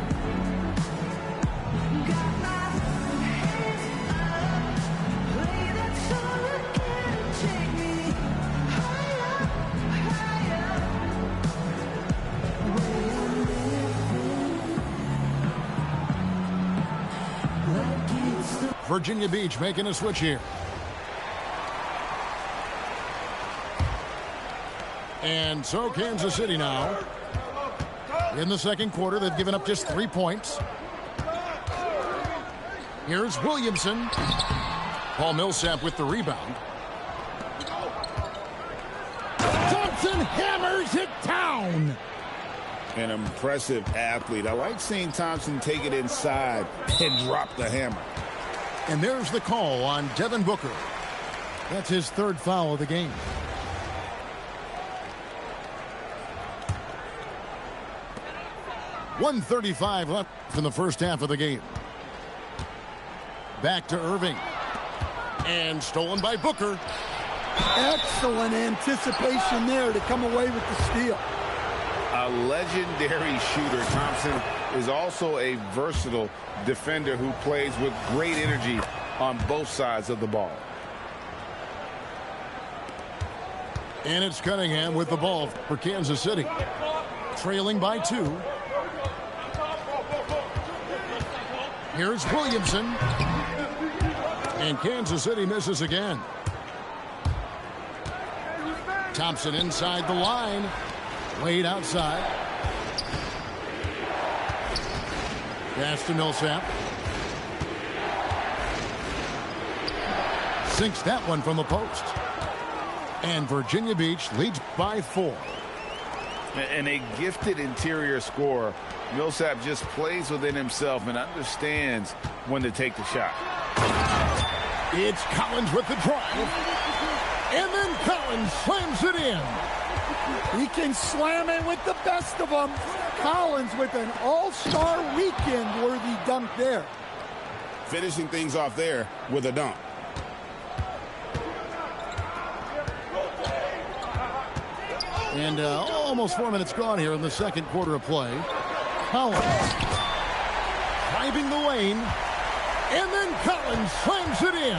Virginia Beach making a switch here. And so Kansas City now. In the second quarter, they've given up just 3 points. Here's Williamson. Paul Millsap with the rebound. Thompson hammers it down. An impressive athlete. I like seeing Thompson take it inside and drop the hammer. And there's the call on Devin Booker. That's his 3rd foul of the game. .135 left in the first half of the game. Back to Irving. And stolen by Booker. Excellent anticipation there to come away with the steal. A legendary shooter, Thompson is also a versatile defender who plays with great energy on both sides of the ball. And it's Cunningham with the ball for Kansas City. Trailing by 2. Here's Williamson. And Kansas City misses again. Thompson inside the line. Wade outside. Pass to Millsap. Sinks that one from the post. And Virginia Beach leads by 4. And a gifted interior scorer. Millsap just plays within himself and understands when to take the shot. It's Collins with the drive. And then Collins slams it in. He can slam it with the best of them. Collins with an all-star weekend-worthy dunk there. Finishing things off there with a dunk. And almost 4 minutes gone here in the second quarter of play. Collins driving the lane. And then Collins slams it in.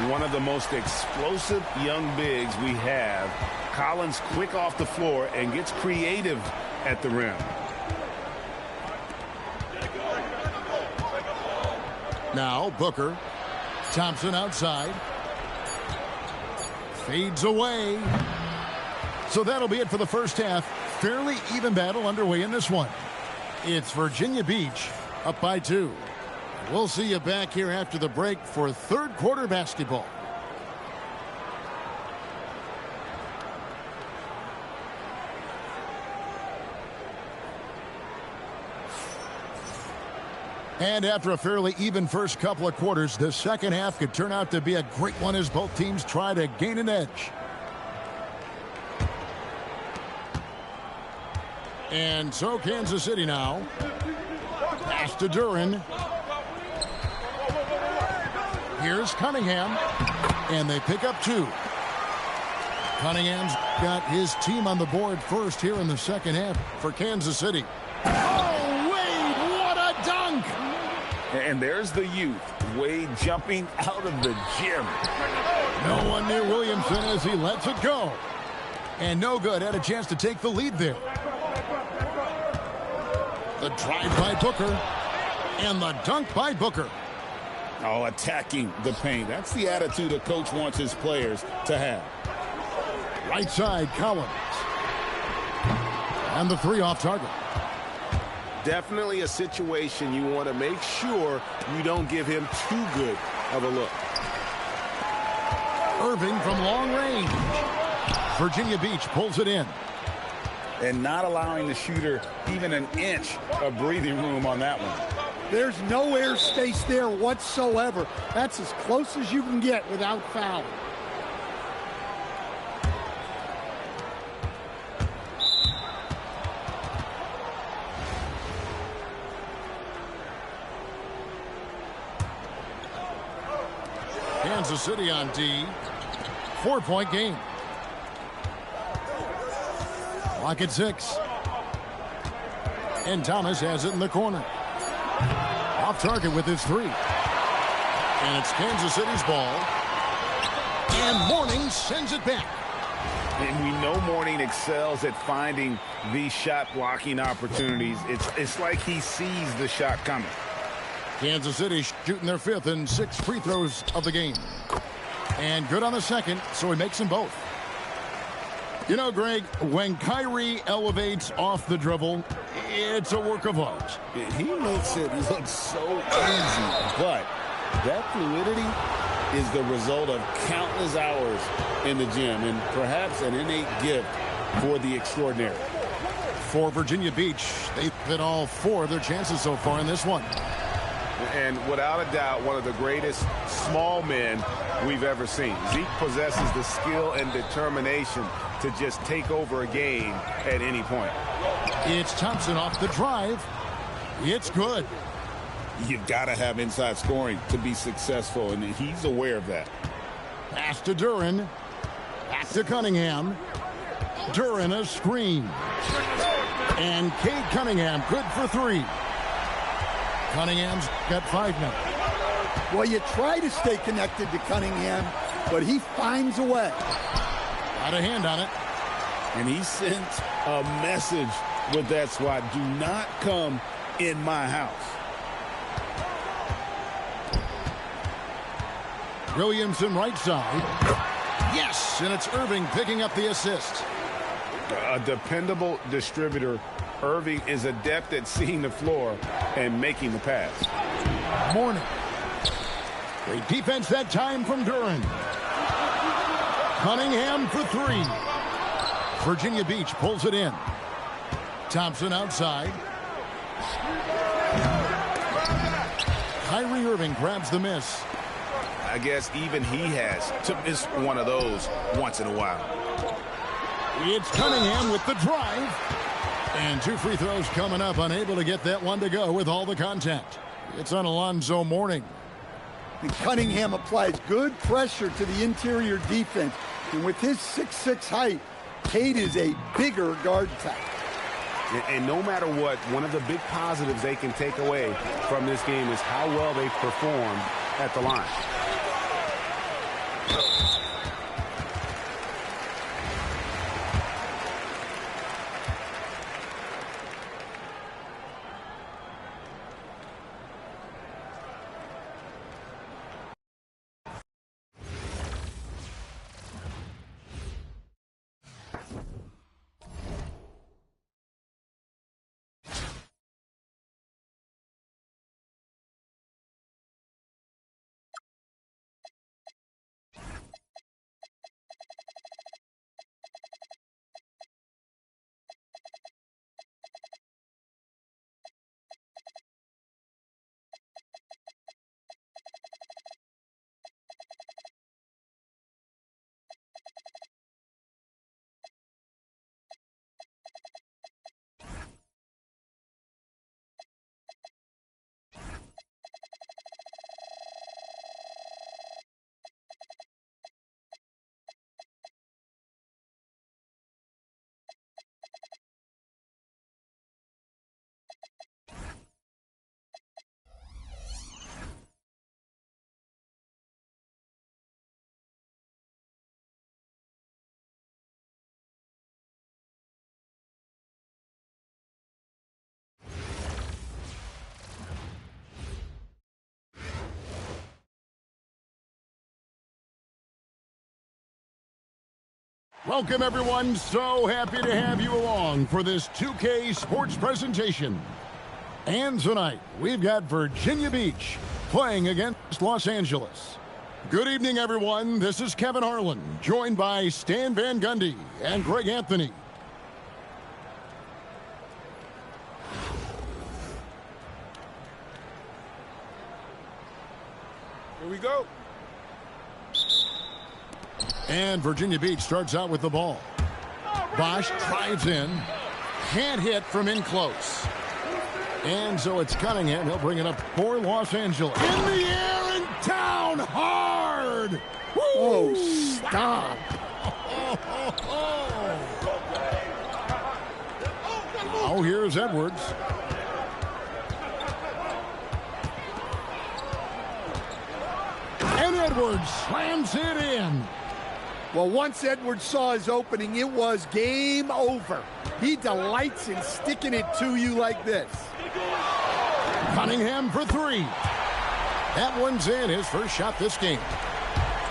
One of the most explosive young bigs we have. Collins quick off the floor and gets creative at the rim. Now Booker. Thompson outside. Fades away. So that'll be it for the first half. Fairly even battle underway in this one. It's Virginia Beach up by 2. We'll see you back here after the break for third quarter basketball. And after a fairly even first couple of quarters, the second half could turn out to be a great one as both teams try to gain an edge. And so Kansas City now. Pass to Duren. Here's Cunningham. And they pick up 2. Cunningham's got his team on the board first here in the second half for Kansas City. Oh, Wade, what a dunk! And there's the youth, Wade jumping out of the gym. No one near Williamson as he lets it go. And no good, had a chance to take the lead there. The drive by Booker. And the dunk by Booker. Oh, attacking the paint. That's the attitude a coach wants his players to have. Right side, Collins. And the 3 off target. Definitely a situation you want to make sure you don't give him too good of a look. Irving from long range. Virginia Beach pulls it in. And not allowing the shooter even an inch of breathing room on that one. There's no airspace there whatsoever. That's as close as you can get without fouling. Kansas City on D. 4-point game. Clock at 6. And Thomas has it in the corner. Off target with his 3. And it's Kansas City's ball. And Mourning sends it back. And we know Mourning excels at finding these shot blocking opportunities. It's like he sees the shot coming. Kansas City shooting their 5th and 6th free throws of the game. And good on the second, so he makes them both. You know, Greg, when Kyrie elevates off the dribble, it's a work of art. He makes it look so easy, but that fluidity is the result of countless hours in the gym and perhaps an innate gift for the extraordinary. For Virginia Beach, they've hit all 4 of their chances so far in this one. And without a doubt, one of the greatest small men we've ever seen. Zeke possesses the skill and determination to just take over a game at any point. It's Thompson off the drive. It's good. You've got to have inside scoring to be successful, and he's aware of that. Pass to Duren. Back to Cunningham. Duren a screen. And Cade Cunningham good for 3. Cunningham's got 5 now. Well, you try to stay connected to Cunningham, but he finds a way. Got a hand on it. And he sent a message with that swat. Do not come in my house. Williamson right side. Yes, and it's Irving picking up the assist. A dependable distributor. Irving is adept at seeing the floor and making the pass. Morning. Great defense that time from Duran. Cunningham for three. Virginia Beach pulls it in. Thompson outside. Kyrie Irving grabs the miss. I guess even he has to miss one of those once in a while. It's Cunningham with the drive. And 2 free throws coming up, unable to get that one to go with all the contact. It's on Alonzo Mourning. And Cunningham applies good pressure to the interior defense. And with his 6'6" height, Cade is a bigger guard type. And no matter what, one of the big positives they can take away from this game is how well they performed at the line. Welcome, everyone. So happy to have you along for this 2K sports presentation. And tonight, we've got Virginia Beach playing against Los Angeles. Good evening, everyone. This is Kevin Harlan, joined by Stan Van Gundy and Greg Anthony. Here we go. And Virginia Beach starts out with the ball. Bosch drives in. Can't hit from in close. And so it's Cunningham. He'll bring it up for Los Angeles. In the air and down hard. Woo! Oh, stop. Oh, here's Edwards. And Edwards slams it in. Well, once Edwards saw his opening, it was game over. He delights in sticking it to you like this. Cunningham for three. That one's in, his first shot this game.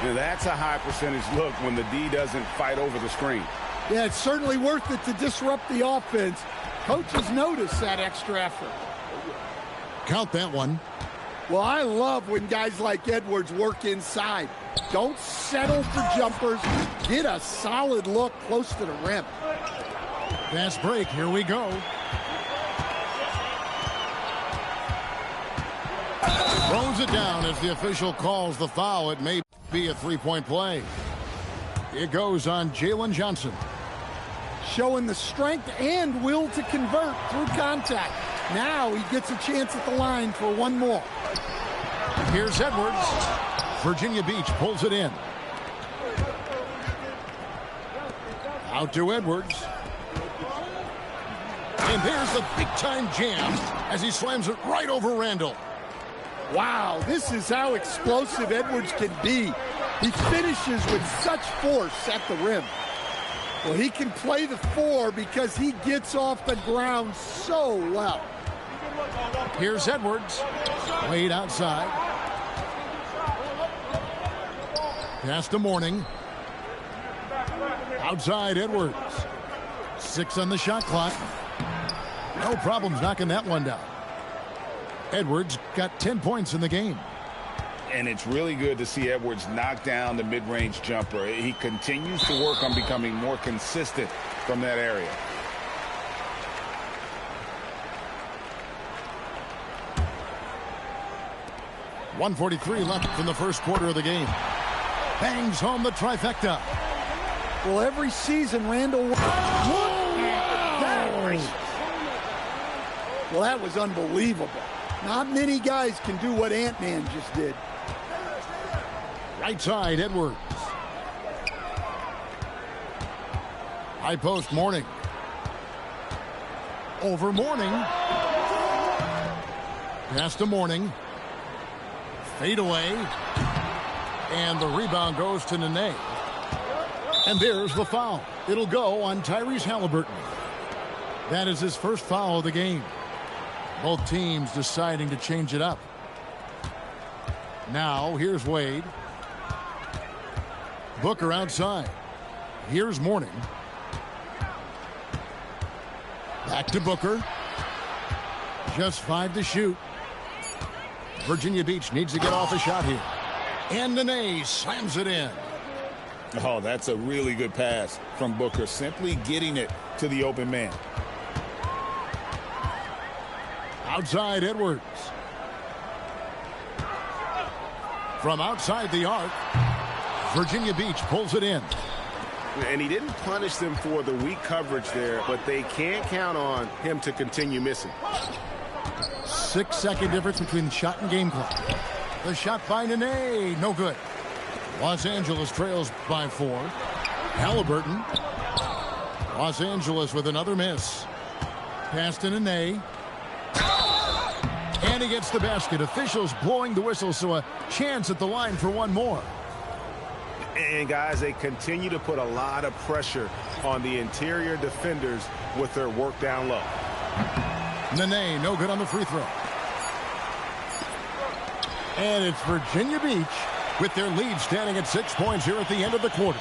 Now, that's a high percentage look when the D doesn't fight over the screen. Yeah, it's certainly worth it to disrupt the offense. Coaches notice that extra effort. Count that one. Well, I love when guys like Edwards work inside. Don't settle for jumpers. Get a solid look close to the rim. Fast break. Here we go. Throws it down as the official calls the foul. It may be a three-point play. It goes on Jalen Johnson. Showing the strength and will to convert through contact. Now he gets a chance at the line for one more. Here's Edwards. Virginia Beach pulls it in. Out to Edwards. And there's the big-time jam as he slams it right over Randall. Wow, this is how explosive Edwards can be. He finishes with such force at the rim. Well, he can play the four because he gets off the ground so well. Here's Edwards. Played outside. Pass to Mourning. Outside Edwards. 6 on the shot clock. No problems knocking that one down. Edwards got 10 points in the game. And it's really good to see Edwards knock down the mid-range jumper. He continues to work on becoming more consistent from that area. .143 left in the first quarter of the game. Bangs home the trifecta. Well, every season, Randall... Well, that was unbelievable. Not many guys can do what Ant-Man just did. Right side, Edwards. High post, Mourning. Over Mourning. Pass to Mourning. Fade away. And the rebound goes to Nene. And there's the foul. It'll go on Tyrese Halliburton. That is his first foul of the game. Both teams deciding to change it up. Now, here's Wade. Booker outside. Here's Mourning. Back to Booker. Just 5 to shoot. Virginia Beach needs to get off a shot here. And Nene slams it in. Oh, that's a really good pass from Booker. Simply getting it to the open man. Outside Edwards. From outside the arc, Virginia Beach pulls it in. And he didn't punish them for the weak coverage there, but they can't count on him to continue missing. 6-second difference between shot and game clock. The shot by Nene, no good. Los Angeles trails by 4. Halliburton. Los Angeles with another miss. Pass to Nene. And he gets the basket. Officials blowing the whistle, so a chance at the line for one more. And guys, they continue to put a lot of pressure on the interior defenders with their work down low. Nene, no good on the free throw. And it's Virginia Beach with their lead standing at 6 points here at the end of the quarter.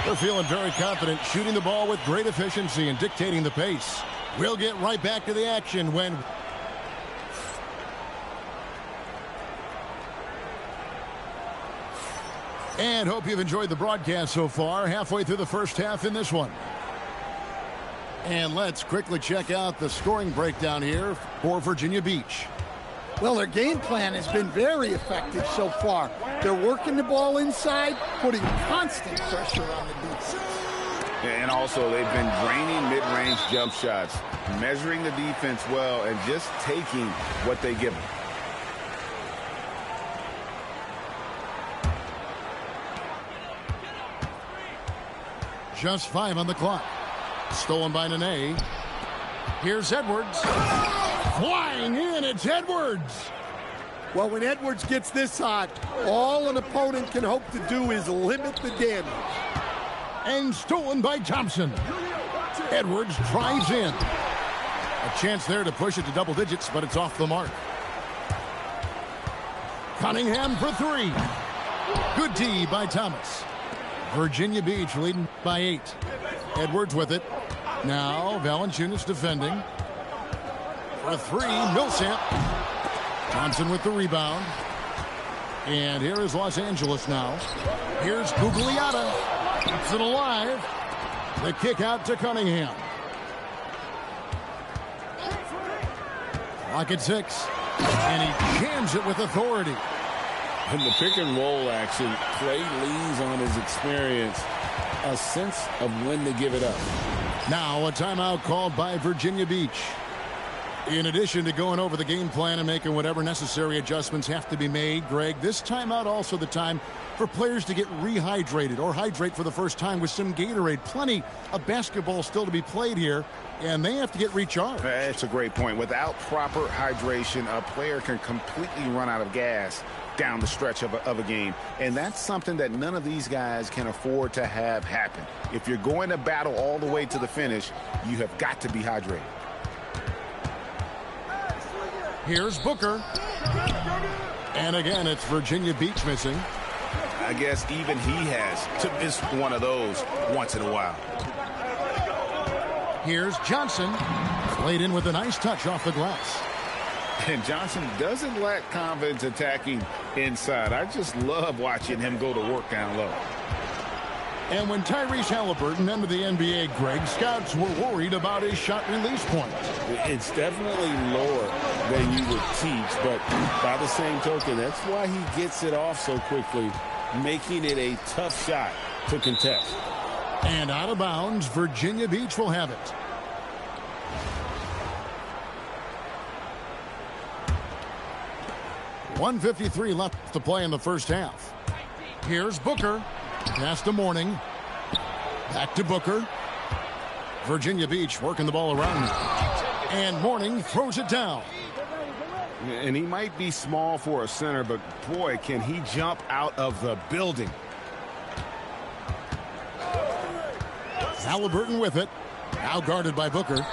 They're feeling very confident, shooting the ball with great efficiency and dictating the pace. We'll get right back to the action when... And hope you've enjoyed the broadcast so far. Halfway through the first half in this one. And let's quickly check out the scoring breakdown here for Virginia Beach. Well, their game plan has been very effective so far. They're working the ball inside, putting constant pressure on the defense. And also, they've been draining mid-range jump shots, measuring the defense well, and just taking what they give them. Just 5 on the clock. Stolen by Nene. Here's Edwards. Flying in, it's Edwards. Well, when Edwards gets this hot, all an opponent can hope to do is limit the damage. And stolen by Thompson. Edwards drives in. A chance there to push it to double digits, but it's off the mark. Cunningham for 3. Good D by Thomas. Virginia Beach leading by 8. Edwards with it. Now Valanciunas defending. For 3, Millsap. Thompson with the rebound. And here is Los Angeles now. Here's Gugliotta. Keeps it alive. The kick out to Cunningham. Clock at 6. And he jams it with authority. In the pick and roll action, Clay leans on his experience, a sense of when to give it up. Now a timeout called by Virginia Beach. In addition to going over the game plan and making whatever necessary adjustments have to be made, Greg, this timeout also the time for players to get rehydrated or hydrate for the first time with some Gatorade. Plenty of basketball still to be played here, and they have to get recharged. That's a great point. Without proper hydration, a player can completely run out of gas down the stretch of a game. And that's something that none of these guys can afford to have happen. If you're going to battle all the way to the finish, you have got to be hydrated. Here's Booker. And again, it's Virginia Beach missing. I guess even he has to miss one of those once in a while. Here's Johnson. Played in with a nice touch off the glass. And Johnson doesn't lack confidence attacking inside. I just love watching him go to work down low. And when Tyrese Halliburton entered the NBA, Greg, scouts were worried about his shot release point. It's definitely lower than you would teach, but by the same token, that's why he gets it off so quickly, making it a tough shot to contest. And out of bounds, Virginia Beach will have it. .153 left to play in the first half. Here's Booker. Pass to Mourning. Back to Booker. Virginia Beach working the ball around. And Mourning throws it down. And he might be small for a center, but boy, can he jump out of the building. Halliburton with it. Now guarded by Booker.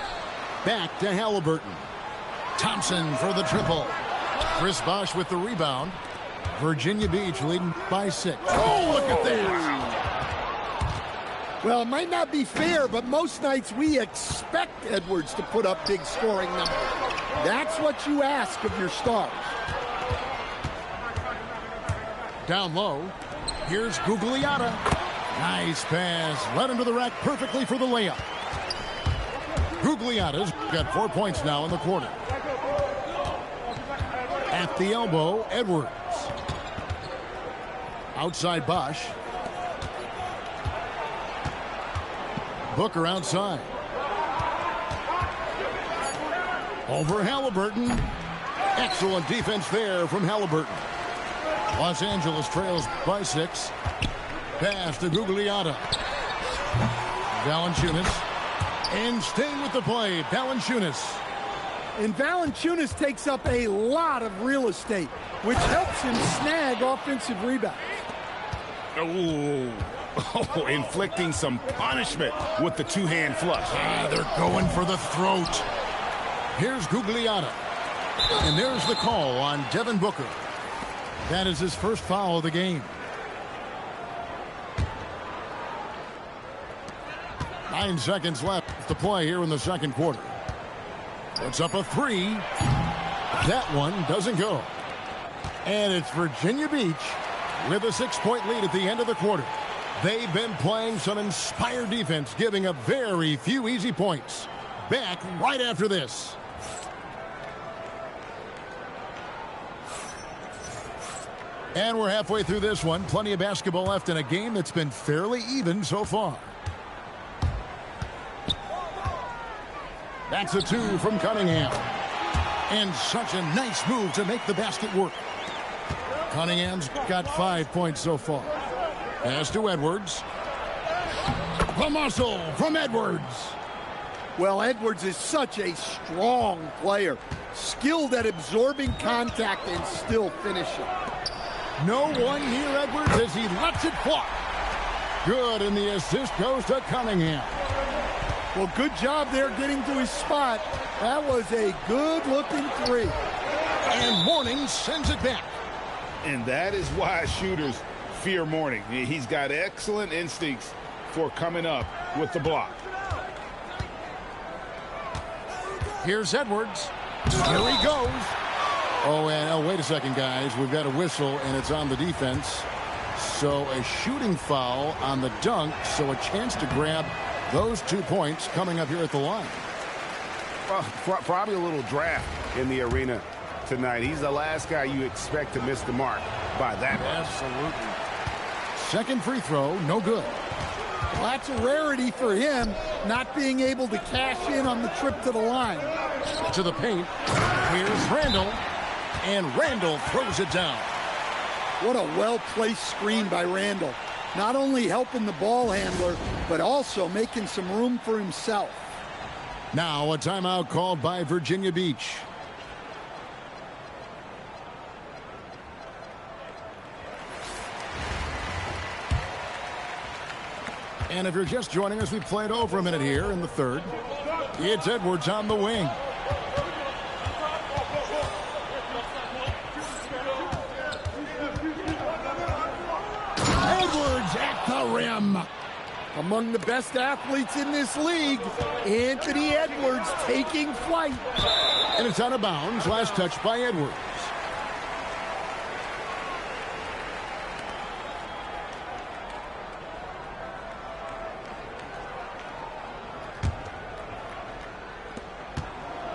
Back to Halliburton. Thompson for the triple. Chris Bosh with the rebound. Virginia Beach leading by 6. Oh, look at this. Well, it might not be fair, but most nights we expect Edwards to put up big scoring numbers. That's what you ask of your stars. Down low. Here's Gugliotta. Nice pass. Led into the rack perfectly for the layup. Gugliotta's got 4 points now in the quarter. At the elbow, Edwards. Outside Bosh. Booker outside. Over Halliburton. Excellent defense there from Halliburton. Los Angeles trails by 6. Pass to Gugliotta. Valanciunas. And staying with the play, Valanciunas. And Valanciunas takes up a lot of real estate, which helps him snag offensive rebounds. Oh, inflicting some punishment with the two-hand flush. They're going for the throat. Here's Gugliotta. And there's the call on Devin Booker. That is his first foul of the game. 9 seconds left to play here in the second quarter. Puts up a 3. That one doesn't go. And it's Virginia Beach with a 6-point lead at the end of the quarter. They've been playing some inspired defense, giving up very few easy points. Back right after this. And we're halfway through this one. Plenty of basketball left in a game that's been fairly even so far. That's a 2 from Cunningham. And such a nice move to make the basket work. Cunningham's got 5 points so far. Pass to Edwards. The muscle from Edwards. Well, Edwards is such a strong player. Skilled at absorbing contact and still finishing. No one near Edwards as he lets it fly. Good, and the assist goes to Cunningham. Well, good job there getting to his spot. That was a good-looking 3. And Mourning sends it back. And that is why shooters fear Mourning. He's got excellent instincts for coming up with the block. Here's Edwards. Here he goes. Oh, and wait a second, guys. We've got a whistle, and it's on the defense. So a shooting foul on the dunk, so a chance to grab those 2 points coming up here at the line. Probably a little draft in the arena tonight. He's the last guy you expect to miss the mark by that much. Absolutely. Second free throw, no good. Well, that's a rarity for him, not being able to cash in on the trip to the line. To the paint. Here's Randall. And Randall throws it down. What a well-placed screen by Randall. Not only helping the ball handler, but also making some room for himself. Now a timeout called by Virginia Beach. And if you're just joining us, we've played over a minute here in the third. It's Edwards on the wing. Edwards at the rim. Among the best athletes in this league, Anthony Edwards taking flight. And it's out of bounds. Last touch by Edwards.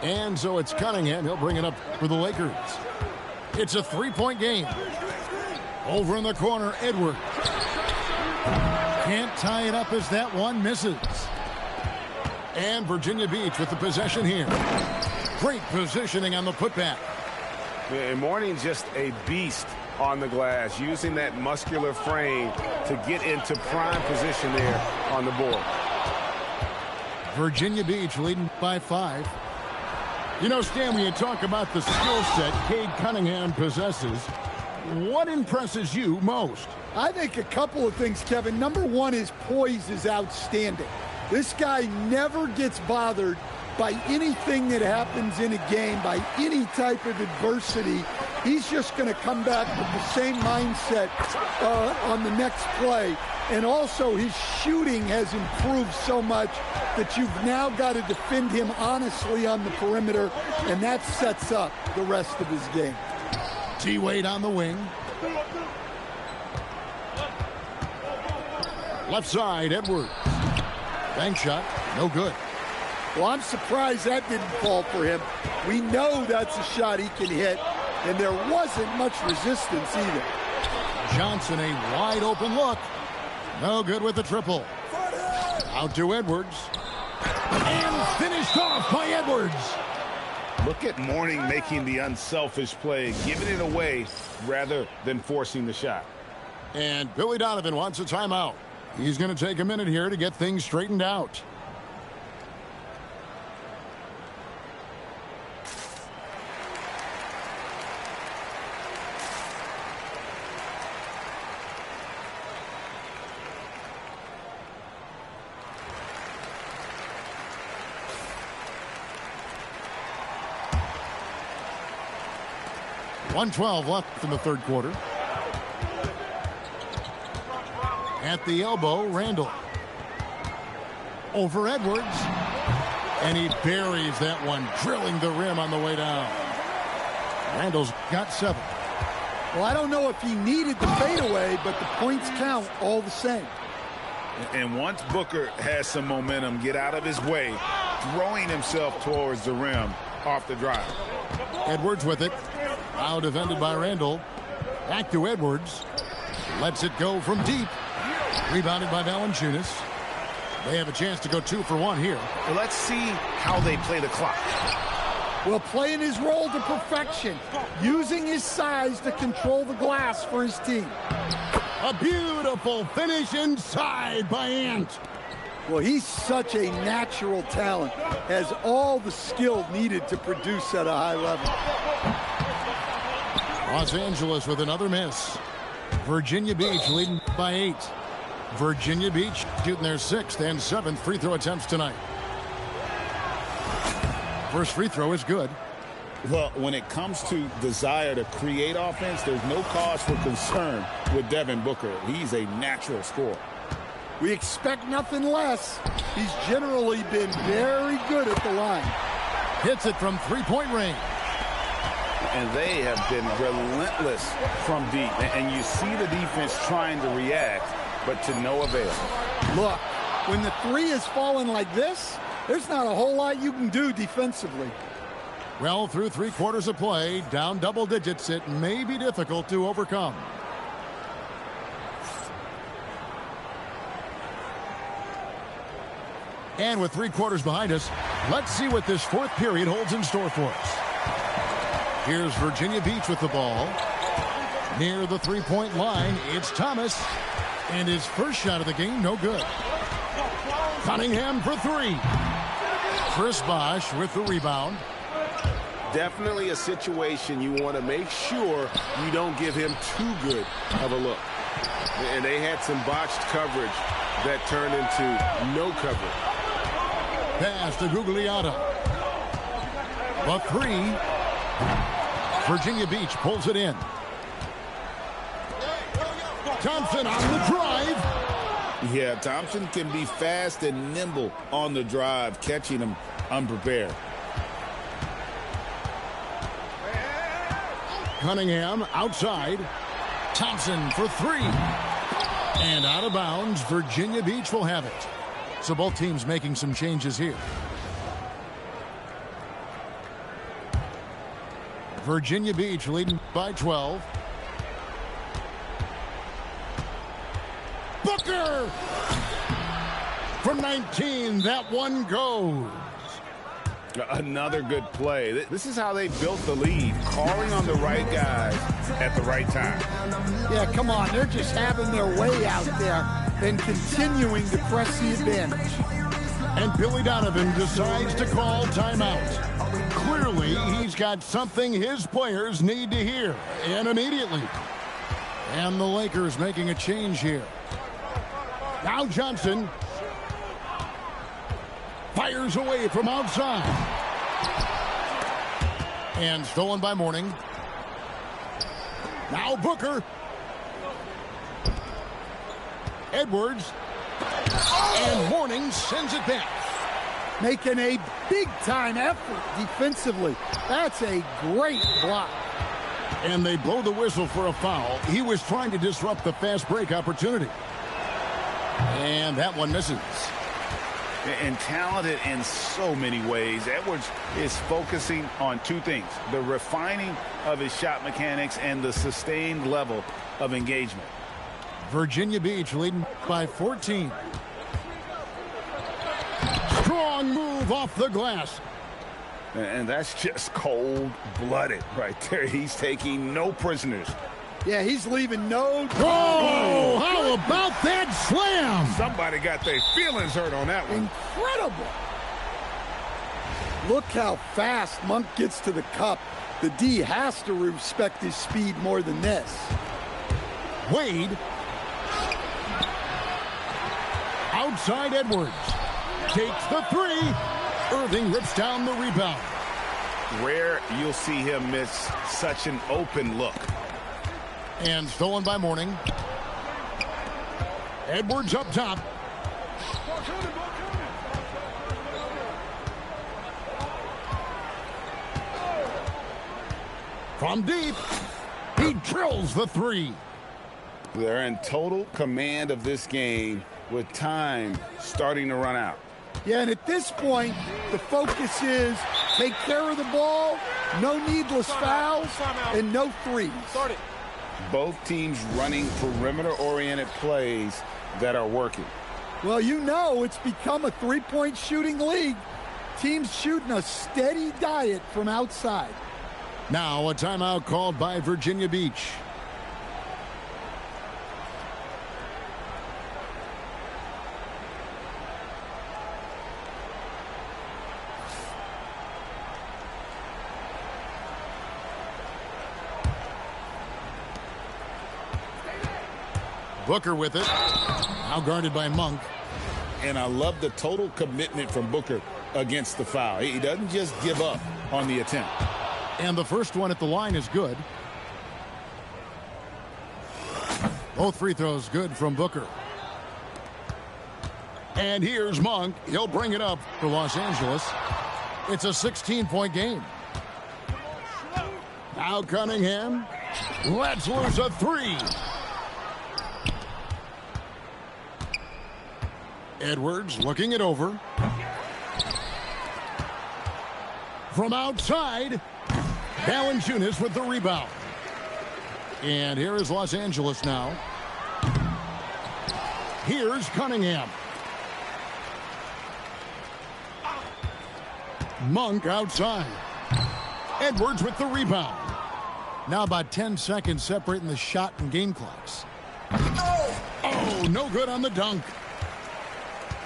And so it's Cunningham. He'll bring it up for the Lakers. It's a three-point game. Over in the corner, Edwards. Can't tie it up as that one misses. And Virginia Beach with the possession here. Great positioning on the putback. And Mourning's just a beast on the glass, using that muscular frame to get into prime position there on the board. Virginia Beach leading by 5. You know, Stan, when you talk about the skill set Cade Cunningham possesses, what impresses you most? I think a couple of things, Kevin. Number one, his poise is outstanding. This guy never gets bothered by anything that happens in a game, by any type of adversity. He's just going to come back with the same mindset on the next play. And also, his shooting has improved so much that you've now got to defend him honestly on the perimeter, and that sets up the rest of his game. T-Wade on the wing. Left side, Edwards. Bank shot, no good. Well, I'm surprised that didn't fall for him. We know that's a shot he can hit, and there wasn't much resistance either. Johnson, a wide open look. No good with the triple. Out to Edwards. And finished off by Edwards. Look at Mourning making the unselfish play, giving it away rather than forcing the shot. And Billy Donovan wants a timeout. He's going to take a minute here to get things straightened out. .112 left in the third quarter. At the elbow, Randall. Over Edwards. And he buries that one, drilling the rim on the way down. Randall's got 7. Well, I don't know if he needed the fadeaway, but the points count all the same. And once Booker has some momentum, get out of his way, throwing himself towards the rim off the drive. Edwards with it. Now defended by Randall. Back to Edwards. Lets it go from deep. Rebounded by Valanciunas. They have a chance to go 2 for 1 here. Well, let's see how they play the clock. Well, playing his role to perfection. Using his size to control the glass for his team. A beautiful finish inside by Ant. Well, he's such a natural talent. Has all the skill needed to produce at a high level. Los Angeles with another miss. Virginia Beach leading by 8. Virginia Beach shooting their 6th and 7th free throw attempts tonight. First free throw is good. Well, when it comes to desire to create offense, there's no cause for concern with Devin Booker. He's a natural scorer. We expect nothing less. He's generally been very good at the line. Hits it from three-point range. And they have been relentless from deep. And you see the defense trying to react, but to no avail. Look, when the 3 is falling like this, there's not a whole lot you can do defensively. Well, through 3 quarters of play, down double digits, it may be difficult to overcome. And with 3 quarters behind us, let's see what this 4th period holds in store for us. Here's Virginia Beach with the ball. Near the 3-point line, it's Thomas. And his first shot of the game, no good. Cunningham for 3. Chris Bosh with the rebound. Definitely a situation you want to make sure you don't give him too good of a look. And they had some botched coverage that turned into no coverage. Pass to Gugliotta. A 3. Virginia Beach pulls it in. Thompson on the drive. Yeah, Thompson can be fast and nimble on the drive, catching him unprepared. Cunningham outside. Thompson for three. And out of bounds. Virginia Beach will have it. So both teams making some changes here. Virginia Beach leading by 12. Booker! From 19, that one goes. Another good play. This is how they built the lead, calling on the right guys at the right time. Yeah, come on. They're just having their way out there and continuing to press the advantage. And Billy Donovan decides to call timeout. Clearly, he's got something his players need to hear, and immediately. And the Lakers making a change here. Now Johnson fires away from outside. And stolen by Mourning. Now Booker. Edwards. And Mourning sends it back. Making a big-time effort defensively. That's a great block. And they blow the whistle for a foul. He was trying to disrupt the fast break opportunity. And that one misses. And talented in so many ways. Edwards is focusing on two things: the refining of his shot mechanics and the sustained level of engagement. Virginia Beach leading by 14. Strong move off the glass. And that's just cold-blooded right there. He's taking no prisoners. Yeah, he's leaving no... Oh, how about that slam? Somebody got their feelings hurt on that one. Incredible. Look how fast Monk gets to the cup. The D has to respect his speed more than this. Wade. Outside Edwards. Takes the three. Irving rips down the rebound. Rare you'll see him miss such an open look. And stolen by Mourning. Edwards up top. From deep, he drills the three. They're in total command of this game with time starting to run out. Yeah, and at this point, the focus is take care of the ball, no needless fouls, and no threes. Both teams running perimeter-oriented plays that are working. Well, you know it's become a three-point shooting league. Teams shooting a steady diet from outside. Now a timeout called by Virginia Beach. Booker with it. Now guarded by Monk. And I love the total commitment from Booker against the foul. He doesn't just give up on the attempt. And the first one at the line is good. Both free throws good from Booker. And here's Monk. He'll bring it up for Los Angeles. It's a 16-point game. Now Cunningham lets loose a three. Edwards looking it over. From outside, Valanciunas with the rebound. And here is Los Angeles now. Here's Cunningham. Monk outside. Edwards with the rebound. Now about 10 seconds separating the shot and game clocks. Oh, no good on the dunk.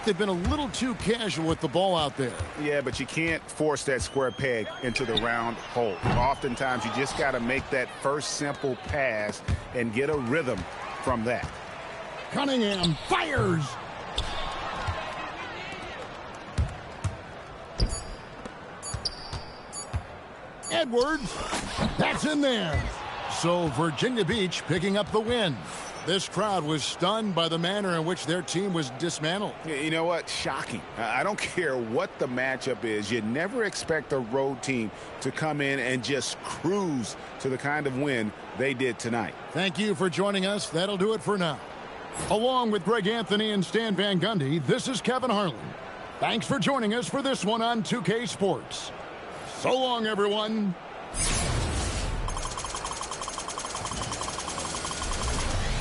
They've been a little too casual with the ball out there. Yeah, but you can't force that square peg into the round hole. Oftentimes, you just got to make that first simple pass and get a rhythm from that. Cunningham fires. Edwards, that's in there. So Virginia Beach picking up the win. This crowd was stunned by the manner in which their team was dismantled. You know what? Shocking. I don't care what the matchup is. You never expect a road team to come in and just cruise to the kind of win they did tonight. Thank you for joining us. That'll do it for now. Along with Greg Anthony and Stan Van Gundy, this is Kevin Harlan. Thanks for joining us for this one on 2K Sports. So long, everyone.